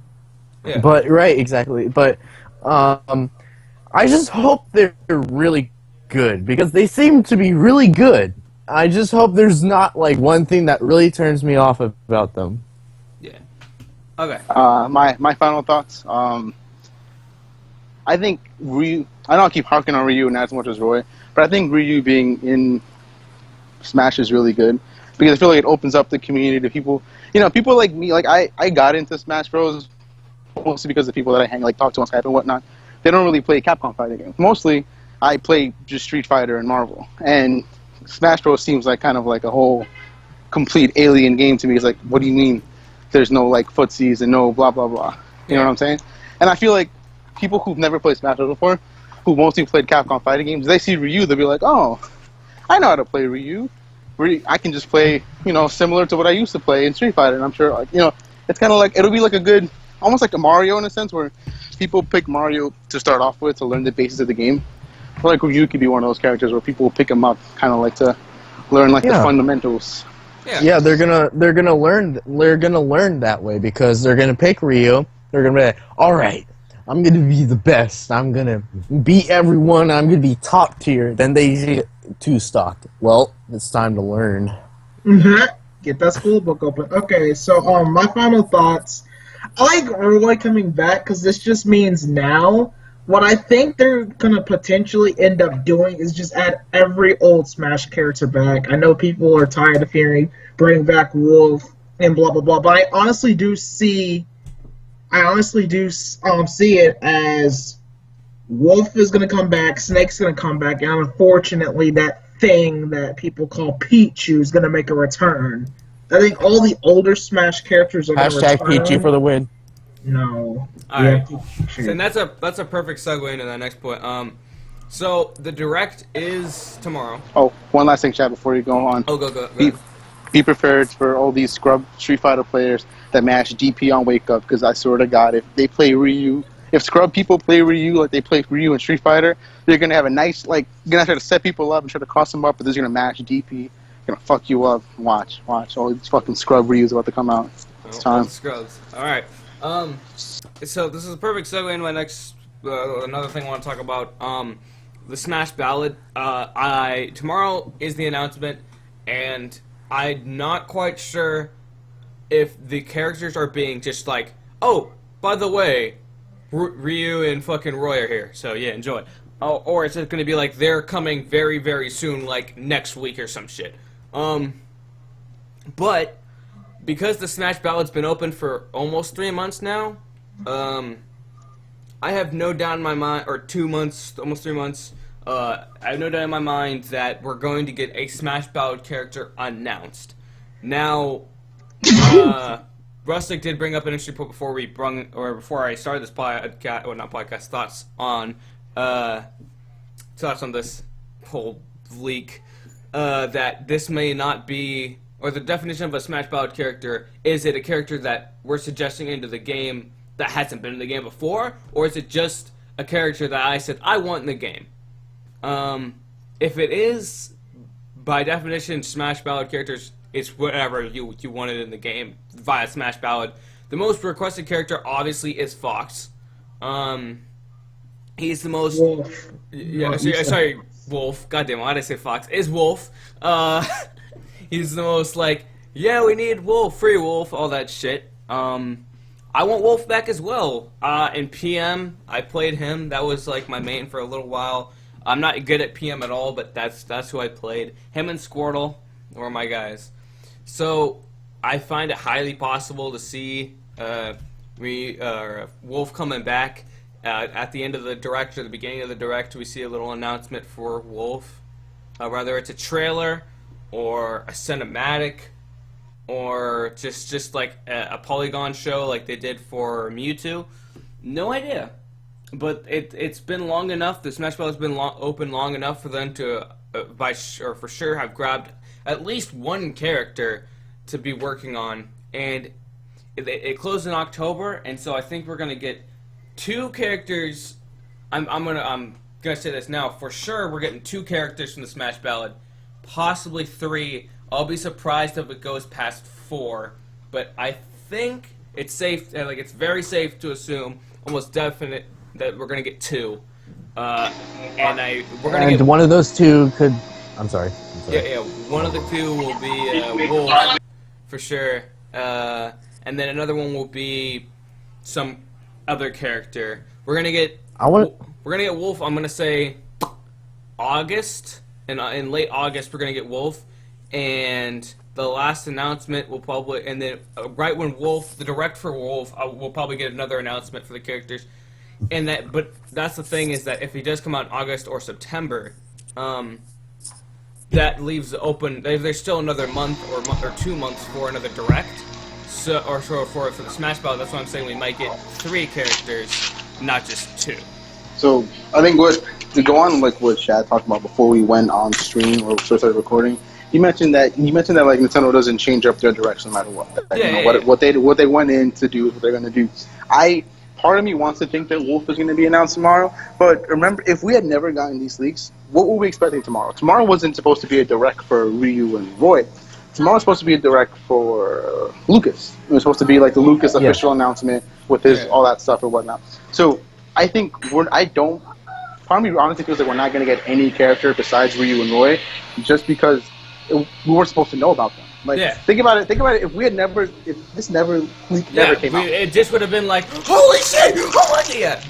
Yeah. But right, exactly. But I just hope they're really good because they seem to be really good. I just hope there's not like one thing that really turns me off about them. Yeah. Okay. My final thoughts. I think Ryu. I don't keep harking on Ryu not as much as Roy, but I think Ryu being in Smash is really good because I feel like it opens up the community to people. You know, people like me. Like I got into Smash Bros. Mostly because of the people that I talk to on Skype and whatnot. They don't really play Capcom fighting games. Mostly, I play just Street Fighter and Marvel. And Smash Bros. Seems like kind of like a whole complete alien game to me. It's like, what do you mean? There's no like footsies and no blah blah blah. You know what I'm saying? And I feel like people who've never played Smash Bros. Before, who mostly played Capcom fighting games, they see Ryu, they'll be like, oh, I know how to play Ryu. I can just play, similar to what I used to play in Street Fighter. And I'm sure, like, it's kind of like it'll be like a good, almost like a Mario in a sense, where people pick Mario to start off with to learn the basics of the game. Or like Ryu could be one of those characters where people will pick him up, kind of like to learn the fundamentals. Yeah, they're gonna learn that way because they're gonna pick Ryu. They're gonna be like, all right, I'm gonna be the best. I'm gonna beat everyone. I'm gonna be top tier. Then they get too stocked. Well, it's time to learn. Get that school book open. Okay, so my final thoughts. I like Roy coming back because this just means now. What I think they're gonna potentially end up doing is just add every old Smash character back. I know people are tired of hearing bring back Wolf and blah blah blah, but I honestly do see it as Wolf is gonna come back, Snake's gonna come back, and unfortunately that thing that people call Pichu is gonna make a return. I think all the older Smash characters are gonna return. Pichu for the win. No. Alright. And that's a perfect segue into that next point. So the direct is tomorrow. Oh, one last thing, Chad, before you go on. Oh, go. be prepared for all these scrub Street Fighter players that mash DP on Wake Up, because I swear to God, if they play Ryu, if scrub people play Ryu like they play Ryu in Street Fighter, they're gonna have a nice, like, you're gonna try to set people up and try to cross them up, but they're gonna mash DP, gonna fuck you up. Watch, all these fucking scrub Ryus about to come out. It's time. Scrubs. All right. So this is a perfect segue into my next another thing I want to talk about. The Smash Ballad. Tomorrow is the announcement, and I'm not quite sure if the characters are being just like, oh, by the way, Ryu and fucking Roy are here, so yeah, enjoy. Oh, or it's just going to be like they're coming very, very soon, like next week or some shit. But because the Smash Ballad's been open for almost 3 months now, I have no doubt in my mind, or 2 months, almost 3 months, I have no doubt in my mind that we're going to get a Smash Ballad character announced. Now, Rustic did bring up an interesting point before I started this podcast, well, not podcast, thoughts on this whole leak, that this may not be, or the definition of a Smash Ballad character, is it a character that we're suggesting into the game that hasn't been in the game before, or is it just a character that I said I want in the game? If it is, by definition, Smash Ballad characters, it's whatever you wanted in the game via Smash Ballad. The most requested character, obviously, is Fox. He's the most... Wolf. Yeah, sorry, Wolf. Goddamn, why did I say Fox? Is Wolf. He's the most, like, yeah, we need Wolf, free Wolf, all that shit. I want Wolf back as well. In PM, I played him. That was, like, my main for a little while. I'm not good at PM at all, but that's who I played. Him and Squirtle were my guys. So I find it highly possible to see Wolf coming back at the end of the Direct or the beginning of the Direct. We see a little announcement for Wolf, whether it's a trailer or a cinematic or just like a polygon show like they did for Mewtwo. No idea. But it's been long enough. The Smash Bros. Has been open long enough for them to, for sure, have grabbed at least one character to be working on. And it closed in October, and so I think we're gonna get 2 characters. I'm gonna say this now for sure. We're getting 2 characters from the Smash Ballad, possibly 3. I'll be surprised if it goes past 4. But I think it's safe. Like it's very safe to assume, almost definite, that we're gonna get 2, and one of those 2 could. I'm sorry. Yeah. One of the 2 will be Wolf for sure, and then another one will be some other character. We're gonna get Wolf. I'm gonna say August, and in late August we're gonna get Wolf, and the last announcement will probably, and then right when Wolf, the Direct for Wolf, we'll probably get another announcement for the characters. And but that's the thing, is that if he does come out in August or September, that leaves open. There's still another month or 2 months for another Direct. For the Smash Ballad. That's why I'm saying we might get 3 characters, not just 2. So I think to go on like what Shad talked about before we went on stream or started recording. You mentioned that like Nintendo doesn't change up their direction no matter what. What they went in to do is what they're going to do. Part of me wants to think that Wolf is going to be announced tomorrow, but remember, if we had never gotten these leaks, what were we expecting tomorrow? Tomorrow wasn't supposed to be a Direct for Ryu and Roy. Tomorrow's supposed to be a Direct for Lucas. It was supposed to be like the Lucas official announcement with his all that stuff or whatnot. So I think part of me honestly feels like we're not going to get any character besides Ryu and Roy, just because we weren't supposed to know about them. Like, think about it. If this never came out, it just would have been like, holy shit! Yeah.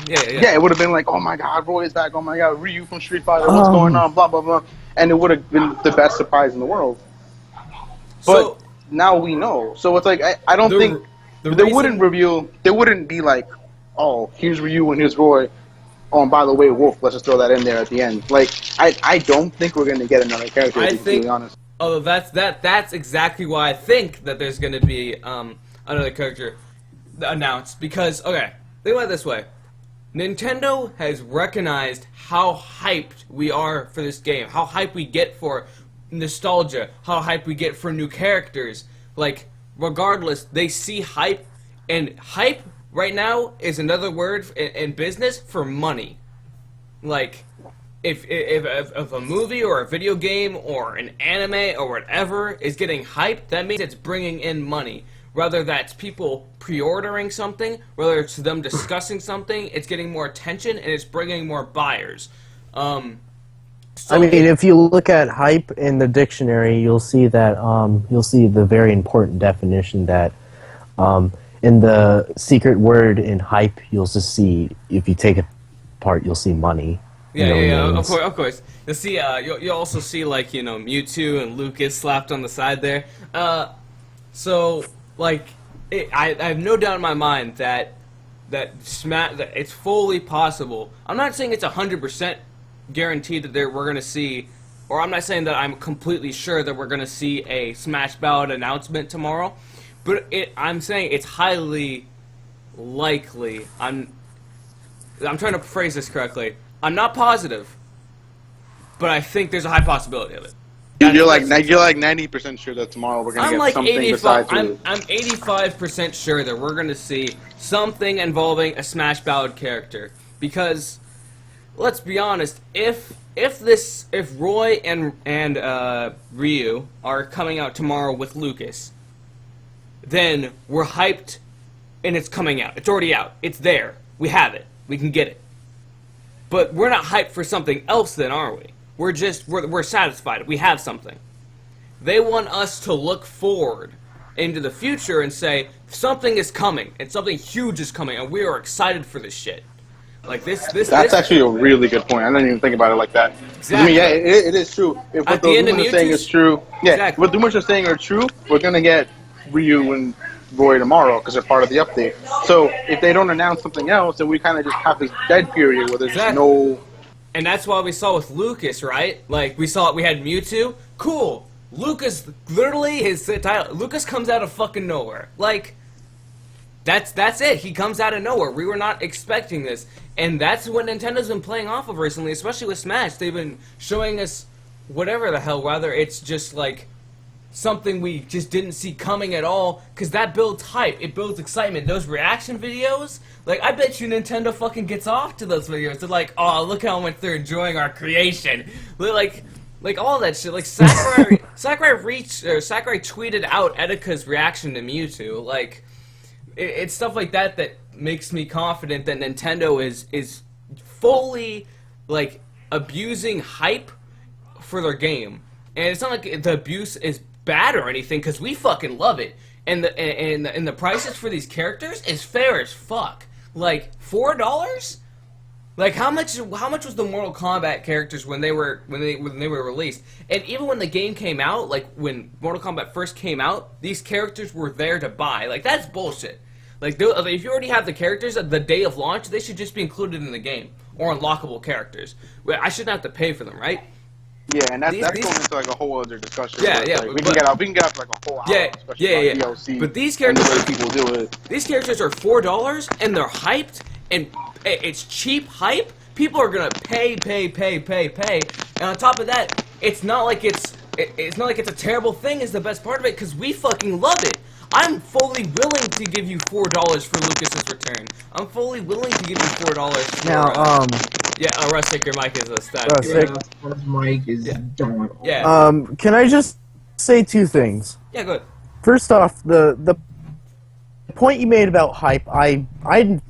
It would have been like, oh my god, Roy is back. Oh my god, Ryu from Street Fighter. What's going on? Blah blah blah. And it would have been the best surprise in the world. But now we know. So it's like I don't think they wouldn't reveal. They wouldn't be like, oh, here's Ryu and here's Roy. Oh, and by the way, Wolf. Let's just throw that in there at the end. Like I don't think we're gonna get another character. To be completely honest. Oh, that's exactly why I think that there's going to be another character announced. Because, okay, think about it this way. Nintendo has recognized how hyped we are for this game, how hyped we get for nostalgia, how hype we get for new characters. Like, regardless, they see hype, and hype right now is another word in business for money. Like, if a movie or a video game or an anime or whatever is getting hype, that means it's bringing in money. Whether that's people pre-ordering something, whether it's them discussing something, it's getting more attention and it's bringing more buyers. I mean, if you look at hype in the dictionary, you'll see that you'll see the very important definition that in the secret word in hype, you'll just see, if you take it apart, you'll see money. Yeah, of course. You'll see. You'll also see, like, Mewtwo and Lucas slapped on the side there. So, like, I have no doubt in my mind that it's fully possible. I'm not saying it's 100% guaranteed that we're going to see, or I'm not saying that I'm completely sure that we're going to see a Smash Ballot announcement tomorrow, but I'm saying it's highly likely. I'm trying to phrase this correctly. I'm not positive, but I think there's a high possibility of it. You're like 90% sure that tomorrow we're gonna get something besides. I'm 85% sure that we're gonna see something involving a Smash Ballot character, because let's be honest, if Roy and Ryu are coming out tomorrow with Lucas, then we're hyped, and it's coming out. It's already out. It's there. We have it. We can get it. But we're not hyped for something else then, are we? We're satisfied. We have something. They want us to look forward into the future and say, something is coming, and something huge is coming, and we are excited for this shit. Like, That's actually a really good point. I didn't even think about it like that. Exactly. I mean, yeah, it is true. If what the rumors are saying is true, exactly. What the rumors are saying are true, we're gonna get Ryu and Roy tomorrow because they're part of the update. So if they don't announce something else, then we kind of just have this dead period where there's just no. And that's why we saw with Lucas, right? Like, we had Mewtwo. Cool. Lucas, literally, his title. Lucas comes out of fucking nowhere. Like, that's it. He comes out of nowhere. We were not expecting this. And that's what Nintendo's been playing off of recently, especially with Smash. They've been showing us whatever the hell, whether it's just, like, something we just didn't see coming at all, because that builds hype. It builds excitement. Those reaction videos, like, I bet you Nintendo fucking gets off to those videos. They're like, oh, look how much they're enjoying our creation. Like all that shit. Like, Sakurai tweeted out Etika's reaction to Mewtwo. Like, it's stuff like that that makes me confident that Nintendo is fully, like, abusing hype for their game. And it's not like the abuse is bad or anything, because we fucking love it. And the prices for these characters is fair as fuck. Like, $4? Like, how much was the Mortal Kombat characters when they were released? And even when the game came out, like when Mortal Kombat first came out, these characters were there to buy. Like, that's bullshit. Like, if you already have the characters at the day of launch, they should just be included in the game, or unlockable characters. I shouldn't have to pay for them, right? Yeah, and that's going into like a whole other discussion. Yeah, like, we can get out to like a whole hour. Yeah. DLC but these characters, and the way people do it. These characters are $4, and they're hyped, and it's cheap hype. People are gonna pay. And on top of that, it's not like it's a terrible thing. Is the best part of it, because we fucking love it. I'm fully willing to give you $4 for Lucas's return. I'm fully willing to give you $4 for... Now, yeah, Rustic, your mic is a stat. Rustic. His mic is going on. Yeah. Can I just say two things? Yeah, go ahead. First off, the point you made about hype, I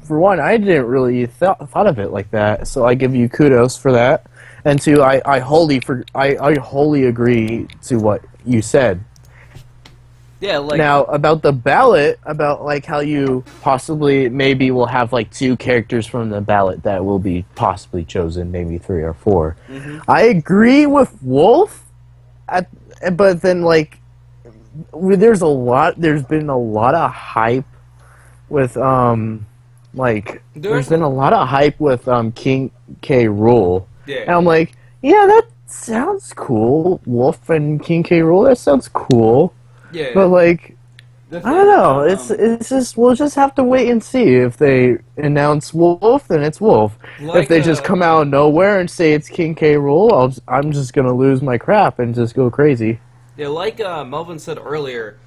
for one, I didn't really thought of it like that, so I give you kudos for that. And two, I wholly agree to what you said. Yeah, like... Now, about the ballot, about like how you possibly maybe will have like 2 characters from the ballot that will be possibly chosen, maybe 3 or 4. Mm-hmm. I agree with Wolf, but then like there's been a lot of hype with there's been a lot of hype with King K. Rool. Yeah. And I'm like, yeah, that sounds cool. Wolf and King K. Rool, that sounds cool. Yeah. But like, The I thing, don't know. It's just we'll just have to wait and see if they announce Wolf, then it's Wolf. like If they just come out of nowhere and say it's King K. Rool, I'm just gonna lose my crap and just go crazy. yeah, like Melvin said earlier,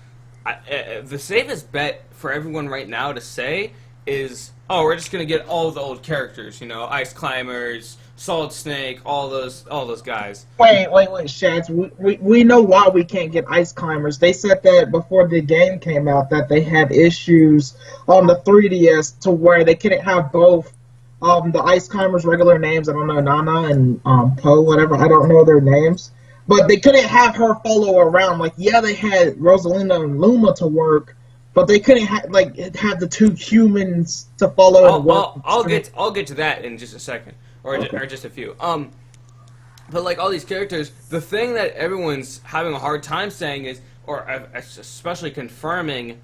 the safest bet for everyone right now to say is, oh, we're just gonna get all the old characters, you know, Ice Climbers, Solid Snake, all those guys. Wait, Shads. We know why we can't get Ice Climbers. They said that before the game came out that they had issues on the 3DS to where they couldn't have both the Ice Climbers regular names. I don't know, Nana and Poe, whatever. I don't know their names. But they couldn't have her follow around. Like, yeah, they had Rosalina and Luma to work, but they couldn't have the two humans to follow and work. I'll get to that in just a second, or just a few. But like all these characters, the thing that everyone's having a hard time saying is, or especially confirming,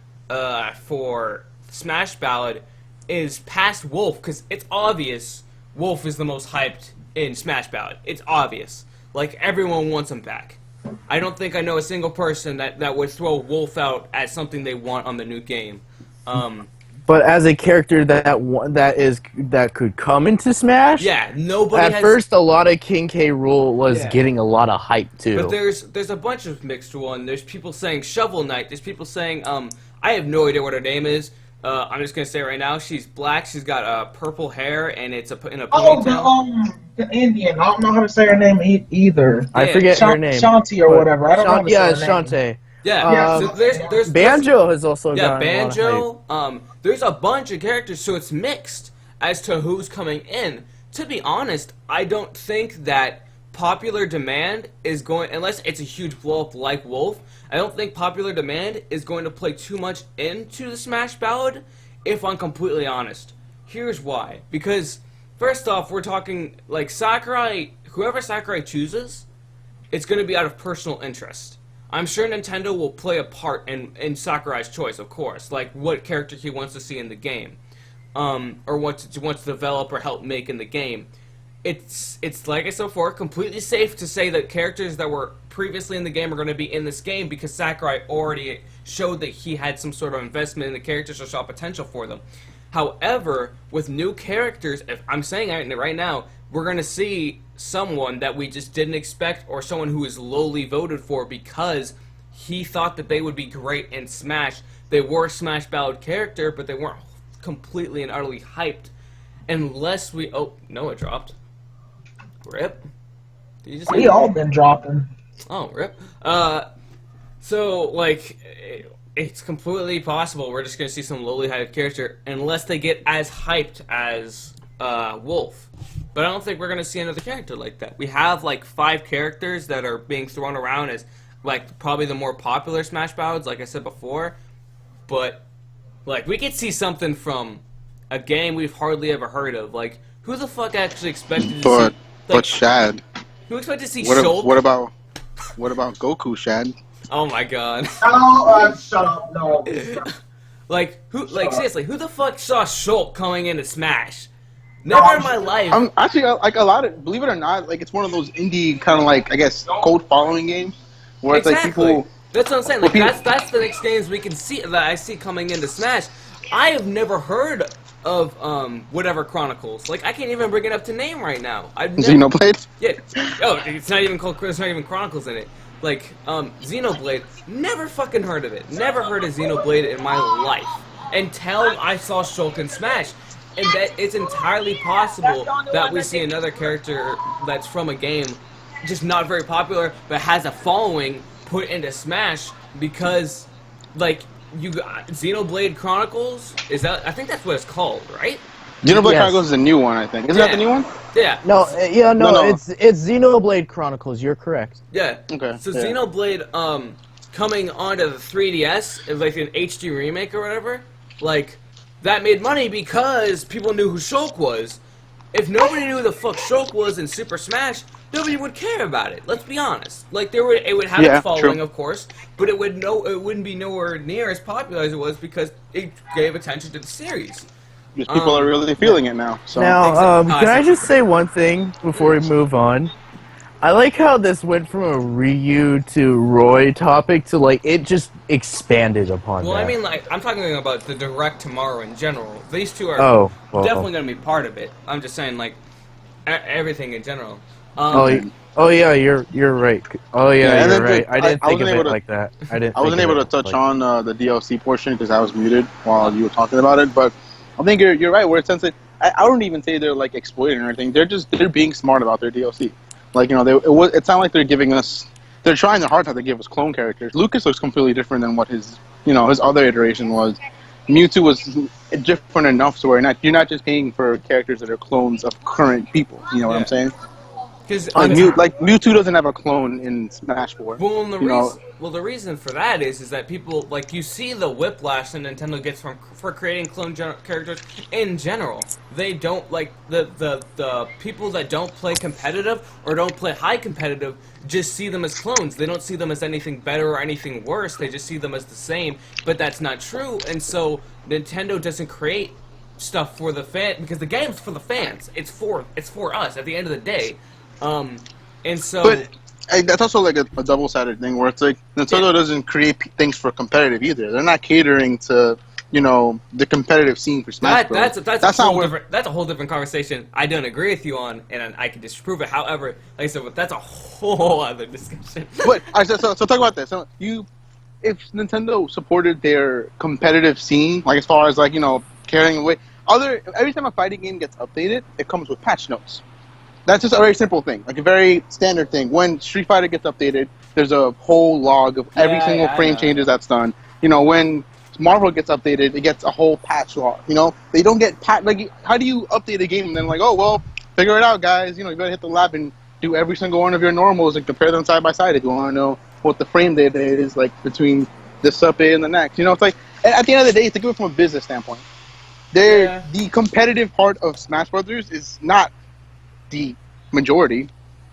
for Smash Ballad, is past Wolf, because it's obvious Wolf is the most hyped in Smash Ballad. It's obvious. Like, everyone wants him back. I don't think I know a single person that would throw Wolf out as something they want on the new game. But as a character that could come into Smash, Yeah, nobody at has... first a lot of King K. Rool was Yeah. getting a lot of hype too. But there's a bunch of mixed one. There's people saying Shovel Knight. There's people saying, I have no idea what her name is. I'm just gonna say right now, she's black. She's got purple hair, and it's in a ponytail. The Indian. I don't know how to say her name either. I forget her name. Shanti or whatever. I don't know how to say her name. Shantae. Yeah, so there's Banjo has also yeah, gotten a lot of hype. Banjo. There's a bunch of characters, so it's mixed as to who's coming in. To be honest, I don't think that popular demand is going, unless it's a huge blow up like Wolf, I don't think popular demand is going to play too much into the Smash Ballad, if I'm completely honest. Here's why. Because, first off, we're talking, like, Sakurai, whoever Sakurai chooses, it's going to be out of personal interest. I'm sure Nintendo will play a part in Sakurai's choice, of course, like what character he wants to see in the game, or wants to develop or help make in the game. It's like I said before, completely safe to say that characters that were previously in the game are going to be in this game because Sakurai already showed that he had some sort of investment in the characters or saw potential for them. However, with new characters, if I'm saying it right now, we're going to see someone that we just didn't expect, or someone who is lowly voted for because he thought that they would be great in Smash. They were a Smash Ballad character, but they weren't completely and utterly hyped. Unless we... Oh, Noah dropped. Rip. Did you just We all been dropping. Oh, rip. So, like, it's completely possible we're just going to see some lowly hyped character unless they get as hyped as Wolf. But I don't think we're going to see another character like that. We have, like, 5 characters that are being thrown around as, like, probably the more popular Smash Ballads, like I said before. But, like, we could see something from a game we've hardly ever heard of. Like, who the fuck actually expected to see... But Shad. Who expected to see Shulk? What about Goku, Shad? Oh my god. Oh, shut up. No. Like, seriously, who the fuck saw Shulk coming into Smash? Never in my life. I'm actually like a lot of, believe it or not, like it's one of those indie kind of like, I guess, code following games where it's like people. That's what I'm saying. Like that's the next games we can see that I see coming into Smash. I have never heard of whatever Chronicles. Like I can't even bring it up to name right now. Xenoblade. Yeah. Oh, it's not even called. There's not even Chronicles in it. Like Xenoblade. Never fucking heard of it. Never heard of Xenoblade in my life until I saw Shulk in Smash. And that it's entirely possible that we see another character that's from a game, just not very popular, but has a following, put into Smash because, like, you got Xenoblade Chronicles. Is that? I think that's what it's called, right? Xenoblade Chronicles is a new one, I think. Isn't that the new one? Yeah. No, No. it's Xenoblade Chronicles. You're correct. Yeah. Okay. So yeah. Xenoblade, coming onto the 3DS, is like an HD remake or whatever. Like. That made money because people knew who Shulk was. If nobody knew who the fuck Shulk was in Super Smash, nobody would care about it. Let's be honest. Like it would have its following, of course, but it wouldn't be nowhere near as popular as it was because it gave attention to the series. Because people are really feeling it now. So. Now, Exactly. can I just say one thing before we move on? I like how this went from a Ryu to Roy topic to like it just expanded upon Well, that. I mean, like, I'm talking about the direct tomorrow in general. These two are Oh, well. definitely going to be part of it. I'm just saying, like, everything in general. Oh, oh yeah, you're right. Oh yeah, Yeah, and you're then right. I didn't I think of wasn't it able to. like that. I didn't. I wasn't think of able it to touch like on the DLC portion because I was muted while you were talking about it. But I think you're right. Where it sounds like I wouldn't even say they're like exploiting or anything. They're being smart about their DLC. Like it sounds like they're giving us. They're trying their hard time to give us clone characters. Lucas looks completely different than what his his other iteration was. Mewtwo was different enough to where you're not just paying for characters that are clones of current people. You know what I'm saying? Because Like Mewtwo doesn't have a clone in Smash 4. Well, the reason for that is that people like you see the whiplash that Nintendo gets for creating clone characters in general. They don't like the people that don't play competitive or don't play high competitive just see them as clones. They don't see them as anything better or anything worse. They just see them as the same. But that's not true, and so Nintendo doesn't create stuff for the fan because the game's for the fans. It's for us at the end of the day. And so. But that's also like a double-sided thing where it's like Nintendo doesn't create things for competitive either. They're not catering to the competitive scene for Smash Bros. That's a whole different conversation. I don't agree with you on, and I can disprove it. However, like I said, that's a whole other discussion. But so talk about that. So if Nintendo supported their competitive scene, like as far as like carrying away every time a fighting game gets updated, it comes with patch notes. That's just a very simple thing, like a very standard thing. When Street Fighter gets updated, there's a whole log of every single frame changes that's done. When Marvel gets updated, it gets a whole patch log. They don't get like how do you update a game and then like, oh well, figure it out, guys. You better hit the lab and do every single one of your normals and compare them side by side if you want to know what the frame data is like between this update and the next. It's like at the end of the day, think of it from a business standpoint. The competitive part of Smash Brothers is not the majority.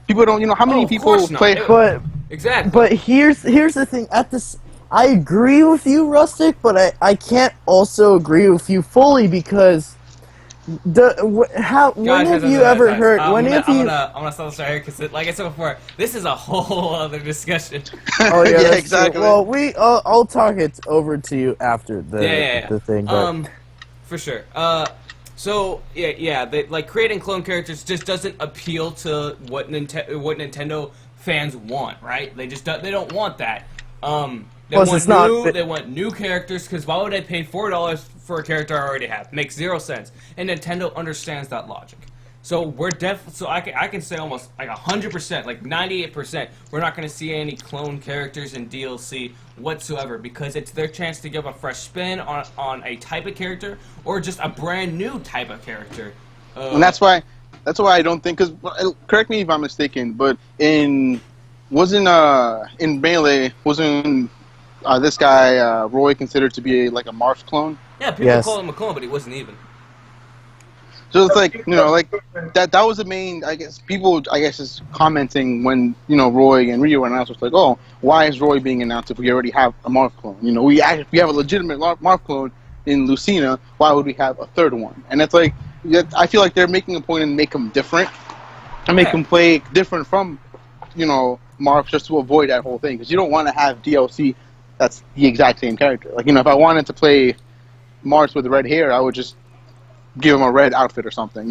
People don't, how many people play? But exactly. But here's the thing. I agree with you, Rustic, but I can't also agree with you fully because when have you ever heard? I'm gonna stop this right here because, like I said before, this is a whole other discussion. Oh yeah, yeah, exactly. True. Well, I'll talk it over to you after the thing. But. For sure. So they, like creating clone characters just doesn't appeal to what Nintendo fans want, right? They don't want that. They want new characters because why would I pay $4 for a character I already have? Makes zero sense. And Nintendo understands that logic. So I can say almost like 100%, like 98%, we're not going to see any clone characters in DLC whatsoever because it's their chance to give a fresh spin on a type of character or just a brand new type of character. And that's why I don't think, because correct me if I'm mistaken, but in Melee wasn't this guy Roy considered to be like a Marth clone? Yeah, people call him a clone, but he wasn't even. So it's like like that was the main, I guess, people is commenting when Roy and Ryu were announced. It's like, oh, why is Roy being announced if we already have a Marth clone? We have a legitimate Marth clone in Lucina. Why would we have a third one? And it's like I feel like they're making a point and make them different and make them play different from Marth just to avoid that whole thing because you don't want to have DLC that's the exact same character. Like if I wanted to play Marth with red hair, I would just give him a red outfit or something.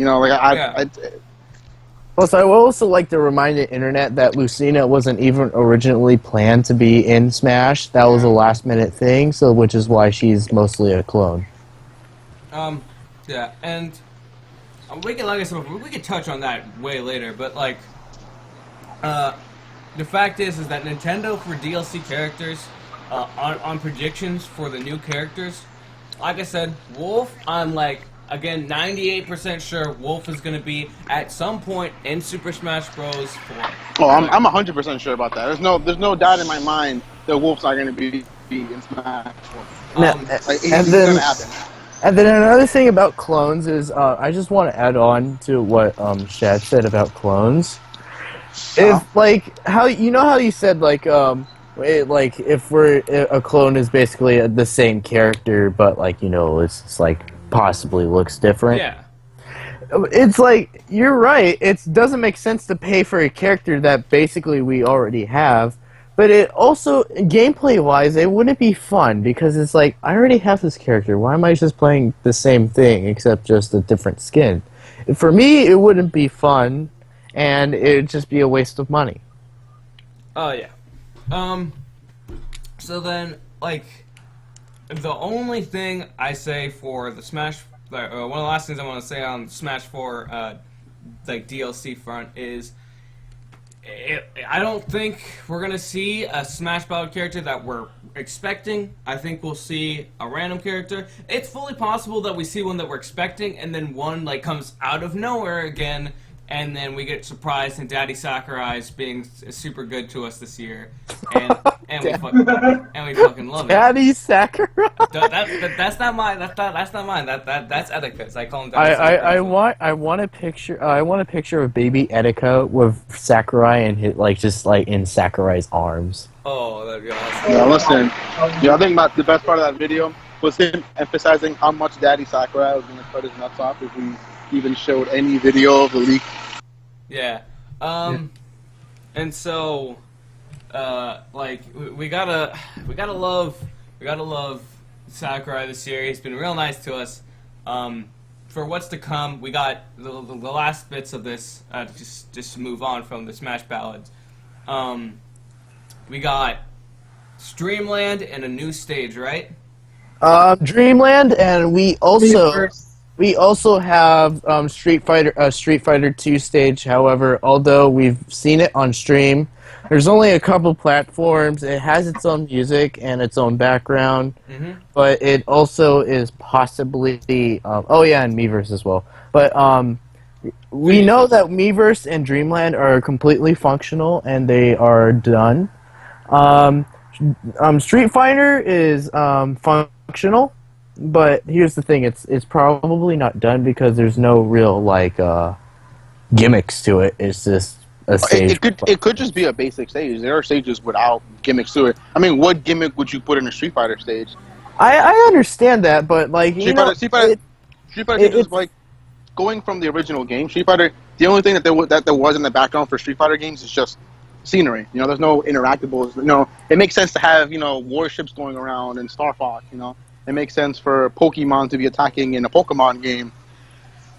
Plus, I would also like to remind the internet that Lucina wasn't even originally planned to be in Smash. That was a last-minute thing, which is why she's mostly a clone. Yeah, and we can touch on that way later, but like, the fact is that Nintendo for DLC characters, on predictions for the new characters, like I said, Wolf, I'm like. Again, 98% sure Wolf is going to be at some point in Super Smash Bros. 4. Oh, I'm 100% sure about that. There's no doubt in my mind that Wolf's not going to be in Smash 4. It's going to happen. And then another thing about clones is I just want to add on to what Shad said about clones. If like how you said like if a clone is basically the same character, but like it's like. Possibly looks different. Yeah. it's like you're right. It doesn't make sense to pay for a character that basically we already have. But it also, gameplay wise, it wouldn't be fun because it's like I already have this character. Why am I just playing the same thing except just a different skin? For me, it wouldn't be fun, and it'd just be a waste of money. Oh yeah. So then, like, the only thing I say for the Smash, one of the last things I want to say on Smash 4, like DLC front is, I don't think we're gonna see a Smash Battle character that we're expecting. I think we'll see a random character. It's fully possible that we see one that we're expecting, and then one like comes out of nowhere again, and then we get surprised, and Daddy Sakurai's being super good to us this year, and we fucking love it. Daddy Sakurai. That's not mine. That's not mine. That's Etika's. I call him Daddy Sakurai. I want a picture. I want a picture of baby Etika with Sakurai and just in Sakurai's arms. Oh, that'd be awesome. Yeah, listen. Yeah, I think the best part of that video was him emphasizing how much Daddy Sakurai was going to cut his nuts off if we even showed any video of the leak. Yeah. And so, like, we gotta love Sakurai this year. He's been real nice to us. For what's to come, we got the last bits of this. Just move on from the Smash Ballads. We got Streamland and a new stage, right? Dreamland, and we also have Street Fighter 2 stage. However, although we've seen it on stream, there's only a couple platforms. It has its own music and its own background, but it also is possibly and Miiverse as well. But we know that Miiverse and Dreamland are completely functional and they are done. Street Fighter is functional. But here's the thing: it's probably not done because there's no real gimmicks to it. It's just a stage. It could just be a basic stage. There are stages without gimmicks to it. I mean, what gimmick would you put in a Street Fighter stage? I understand that, but Street Fighter is like going from the original game. Street Fighter. The only thing that there was in the background for Street Fighter games is just scenery. You know, there's no interactables. You know, it makes sense to have warships going around and Star Fox. You know. It makes sense for Pokemon to be attacking in a Pokemon game.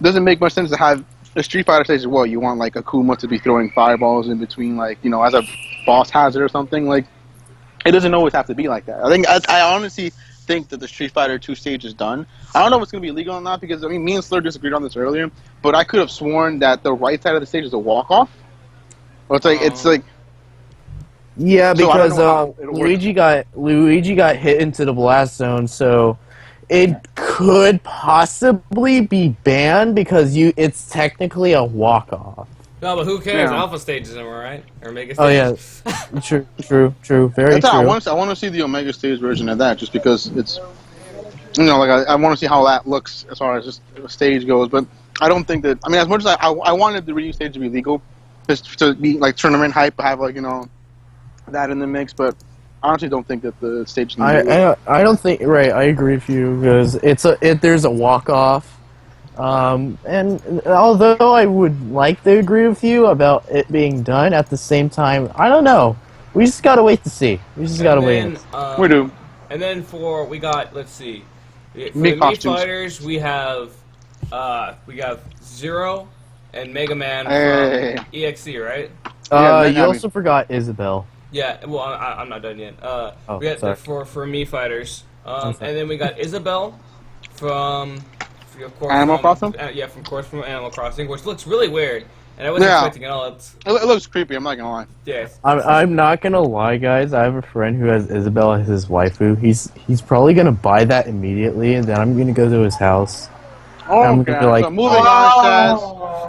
It doesn't make much sense to have a Street Fighter stage as well. You want like Akuma to be throwing fireballs in between, as a boss hazard or something. Like, it doesn't always have to be like that. I honestly think that the Street Fighter 2 stage is done. I don't know if it's going to be illegal or not because me and Slur disagreed on this earlier, but I could have sworn that the right side of the stage is a walk-off. Or it's like. Yeah, because Luigi got hit into the blast zone, so it could possibly be banned because it's technically a walk-off. No, but who cares? Yeah. Alpha stages, am I right? Or Mega Oh stages? yeah, true, very true. I want to see the Omega stage version of that just because it's, I want to see how that looks as far as just the stage goes. But I don't think that. I mean, as much as I wanted the Ryu stage to be legal, just to be like tournament hype, have that in the mix, but I honestly don't think that the stage. I don't think I agree with you because there's a walk off, and although I would like to agree with you about it being done, at the same time I don't know. We just gotta wait to see. We just gotta wait. We do. And then let's see, for the Mii fighters we have Zero and Mega Man from EXE, right? You also forgot Isabelle. Yeah, well, I'm not done yet. We got sorry. for Mii fighters, and then we got Isabelle from, of course, Animal Crossing. From Animal Crossing, which looks really weird, and I wasn't expecting it all. It looks creepy. I'm not gonna lie. Yes. I'm not gonna lie, guys. I have a friend who has Isabelle as his waifu. He's probably gonna buy that immediately, and then I'm gonna go to his house. Oh, I'm okay. gonna be like, So moving on,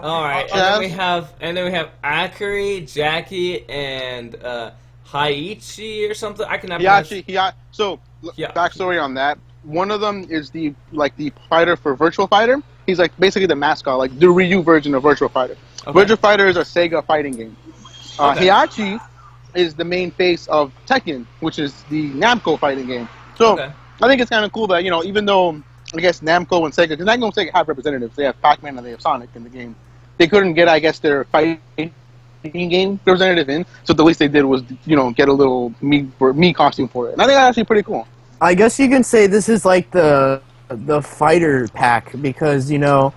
All right, and then we have Akari, Jackie, and Haiichi or something. I cannot pronounce. So backstory on that. One of them is the fighter for Virtual Fighter. He's like basically the mascot, like the Ryu version of Virtual Fighter. Okay. Virtual Fighter is a Sega fighting game. Heihachi is the main face of Tekken, which is the Namco fighting game. So I think it's kind of cool that even though I guess Namco and Sega, because Namco and Sega have representatives. They have Pac-Man and they have Sonic in the game. They couldn't get, I guess, their fighting game representative in, so the least they did was, get a little me costume for it. And I think that's actually pretty cool. I guess you can say this is like the fighter pack because the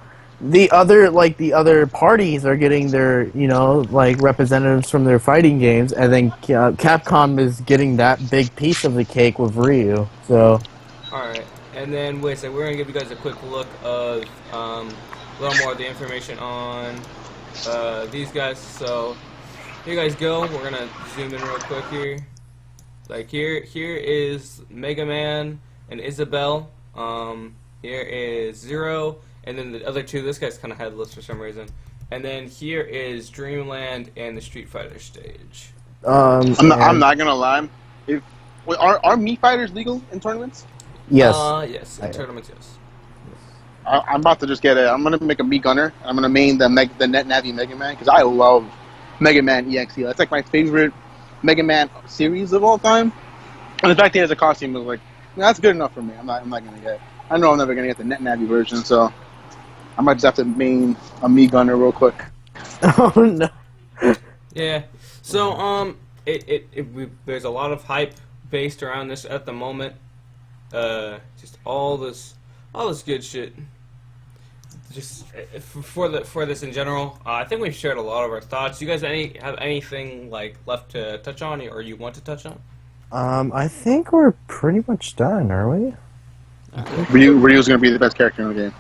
other parties are getting their like representatives from their fighting games, and then Capcom is getting that big piece of the cake with Ryu. So. All right, and then wait a second, we're gonna give you guys a quick look of a little more of the information on these guys. So here you guys go. We're gonna zoom in real quick here. Like here is Mega Man and Isabelle. Here is Zero, and then the other two. This guy's kind of headless for some reason. And then here is Dreamland and the Street Fighter stage. I'm not gonna lie. Are Mii fighters legal in tournaments? Yes. Yes. In tournaments, yes. I'm about to just get it. I'm gonna make a Mii gunner. I'm gonna main the Net Navi Mega Man because I love Mega Man EXE. That's like my favorite Mega Man series of all time. And the fact that he has a costume is like, that's good enough for me. I'm not gonna get. I know I'm never gonna get the Net Navi version, so I might just have to main a Mii gunner real quick. Oh no. Yeah. So there's a lot of hype based around this at the moment. Just all this good shit. Just for this in general, I think we've shared a lot of our thoughts. You guys have anything like left to touch on, or you want to touch on? I think we're pretty much done, are we? Ryu's gonna be the best character in the game.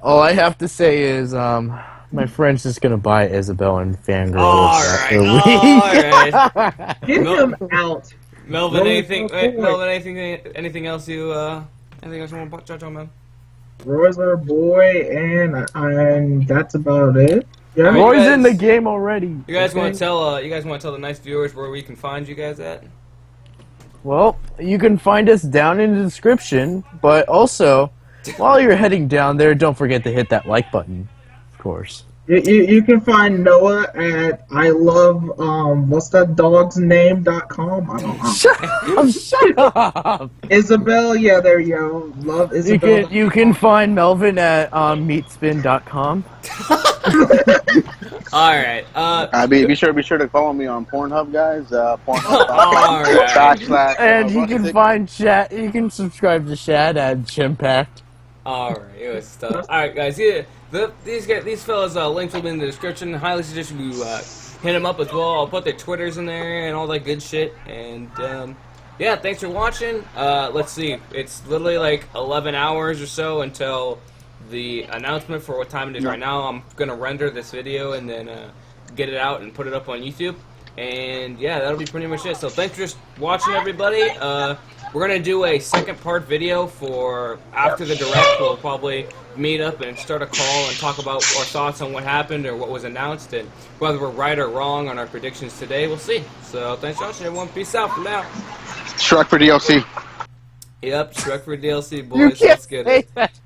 All I have to say is, my friend's just gonna buy Isabelle and fangirl. Alright. Get him out. Melvin, anything else you want to touch on, man? Roy's our boy, and that's about it. Yeah. Alright, Roy's you guys- in the game already. You guys want to tell the nice viewers where we can find you guys at? Well, you can find us down in the description, but also, while you're heading down there, don't forget to hit that like button, of course. You can find Noah at I love what's that dog's name.com. I don't know. Shut up! Isabel, yeah, there you go. Love Isabel. You can find Melvin at meatspin.com. Alright, Be sure to follow me on Pornhub, guys. Pornhub. Alright. And you can find Shad. You can subscribe to Shad at Chimpact. Alright, it was stuff. Alright, guys, yeah, these fellas links will be in the description. Highly suggest you hit them up as well. I'll put their Twitters in there and all that good shit. And yeah, thanks for watching. Let's see, it's literally like 11 hours or so until the announcement for what time it is right now. I'm gonna render this video and then get it out and put it up on YouTube. And yeah, that'll be pretty much it. So thanks for just watching, everybody. We're gonna do a second part video for after the direct. We'll probably meet up and start a call and talk about our thoughts on what happened or what was announced, and whether we're right or wrong on our predictions today. We'll see. So thanks for watching, everyone. Peace out for now. Shrek for DLC. Yep, Shrek for DLC, You boys. can't Let's get say it. that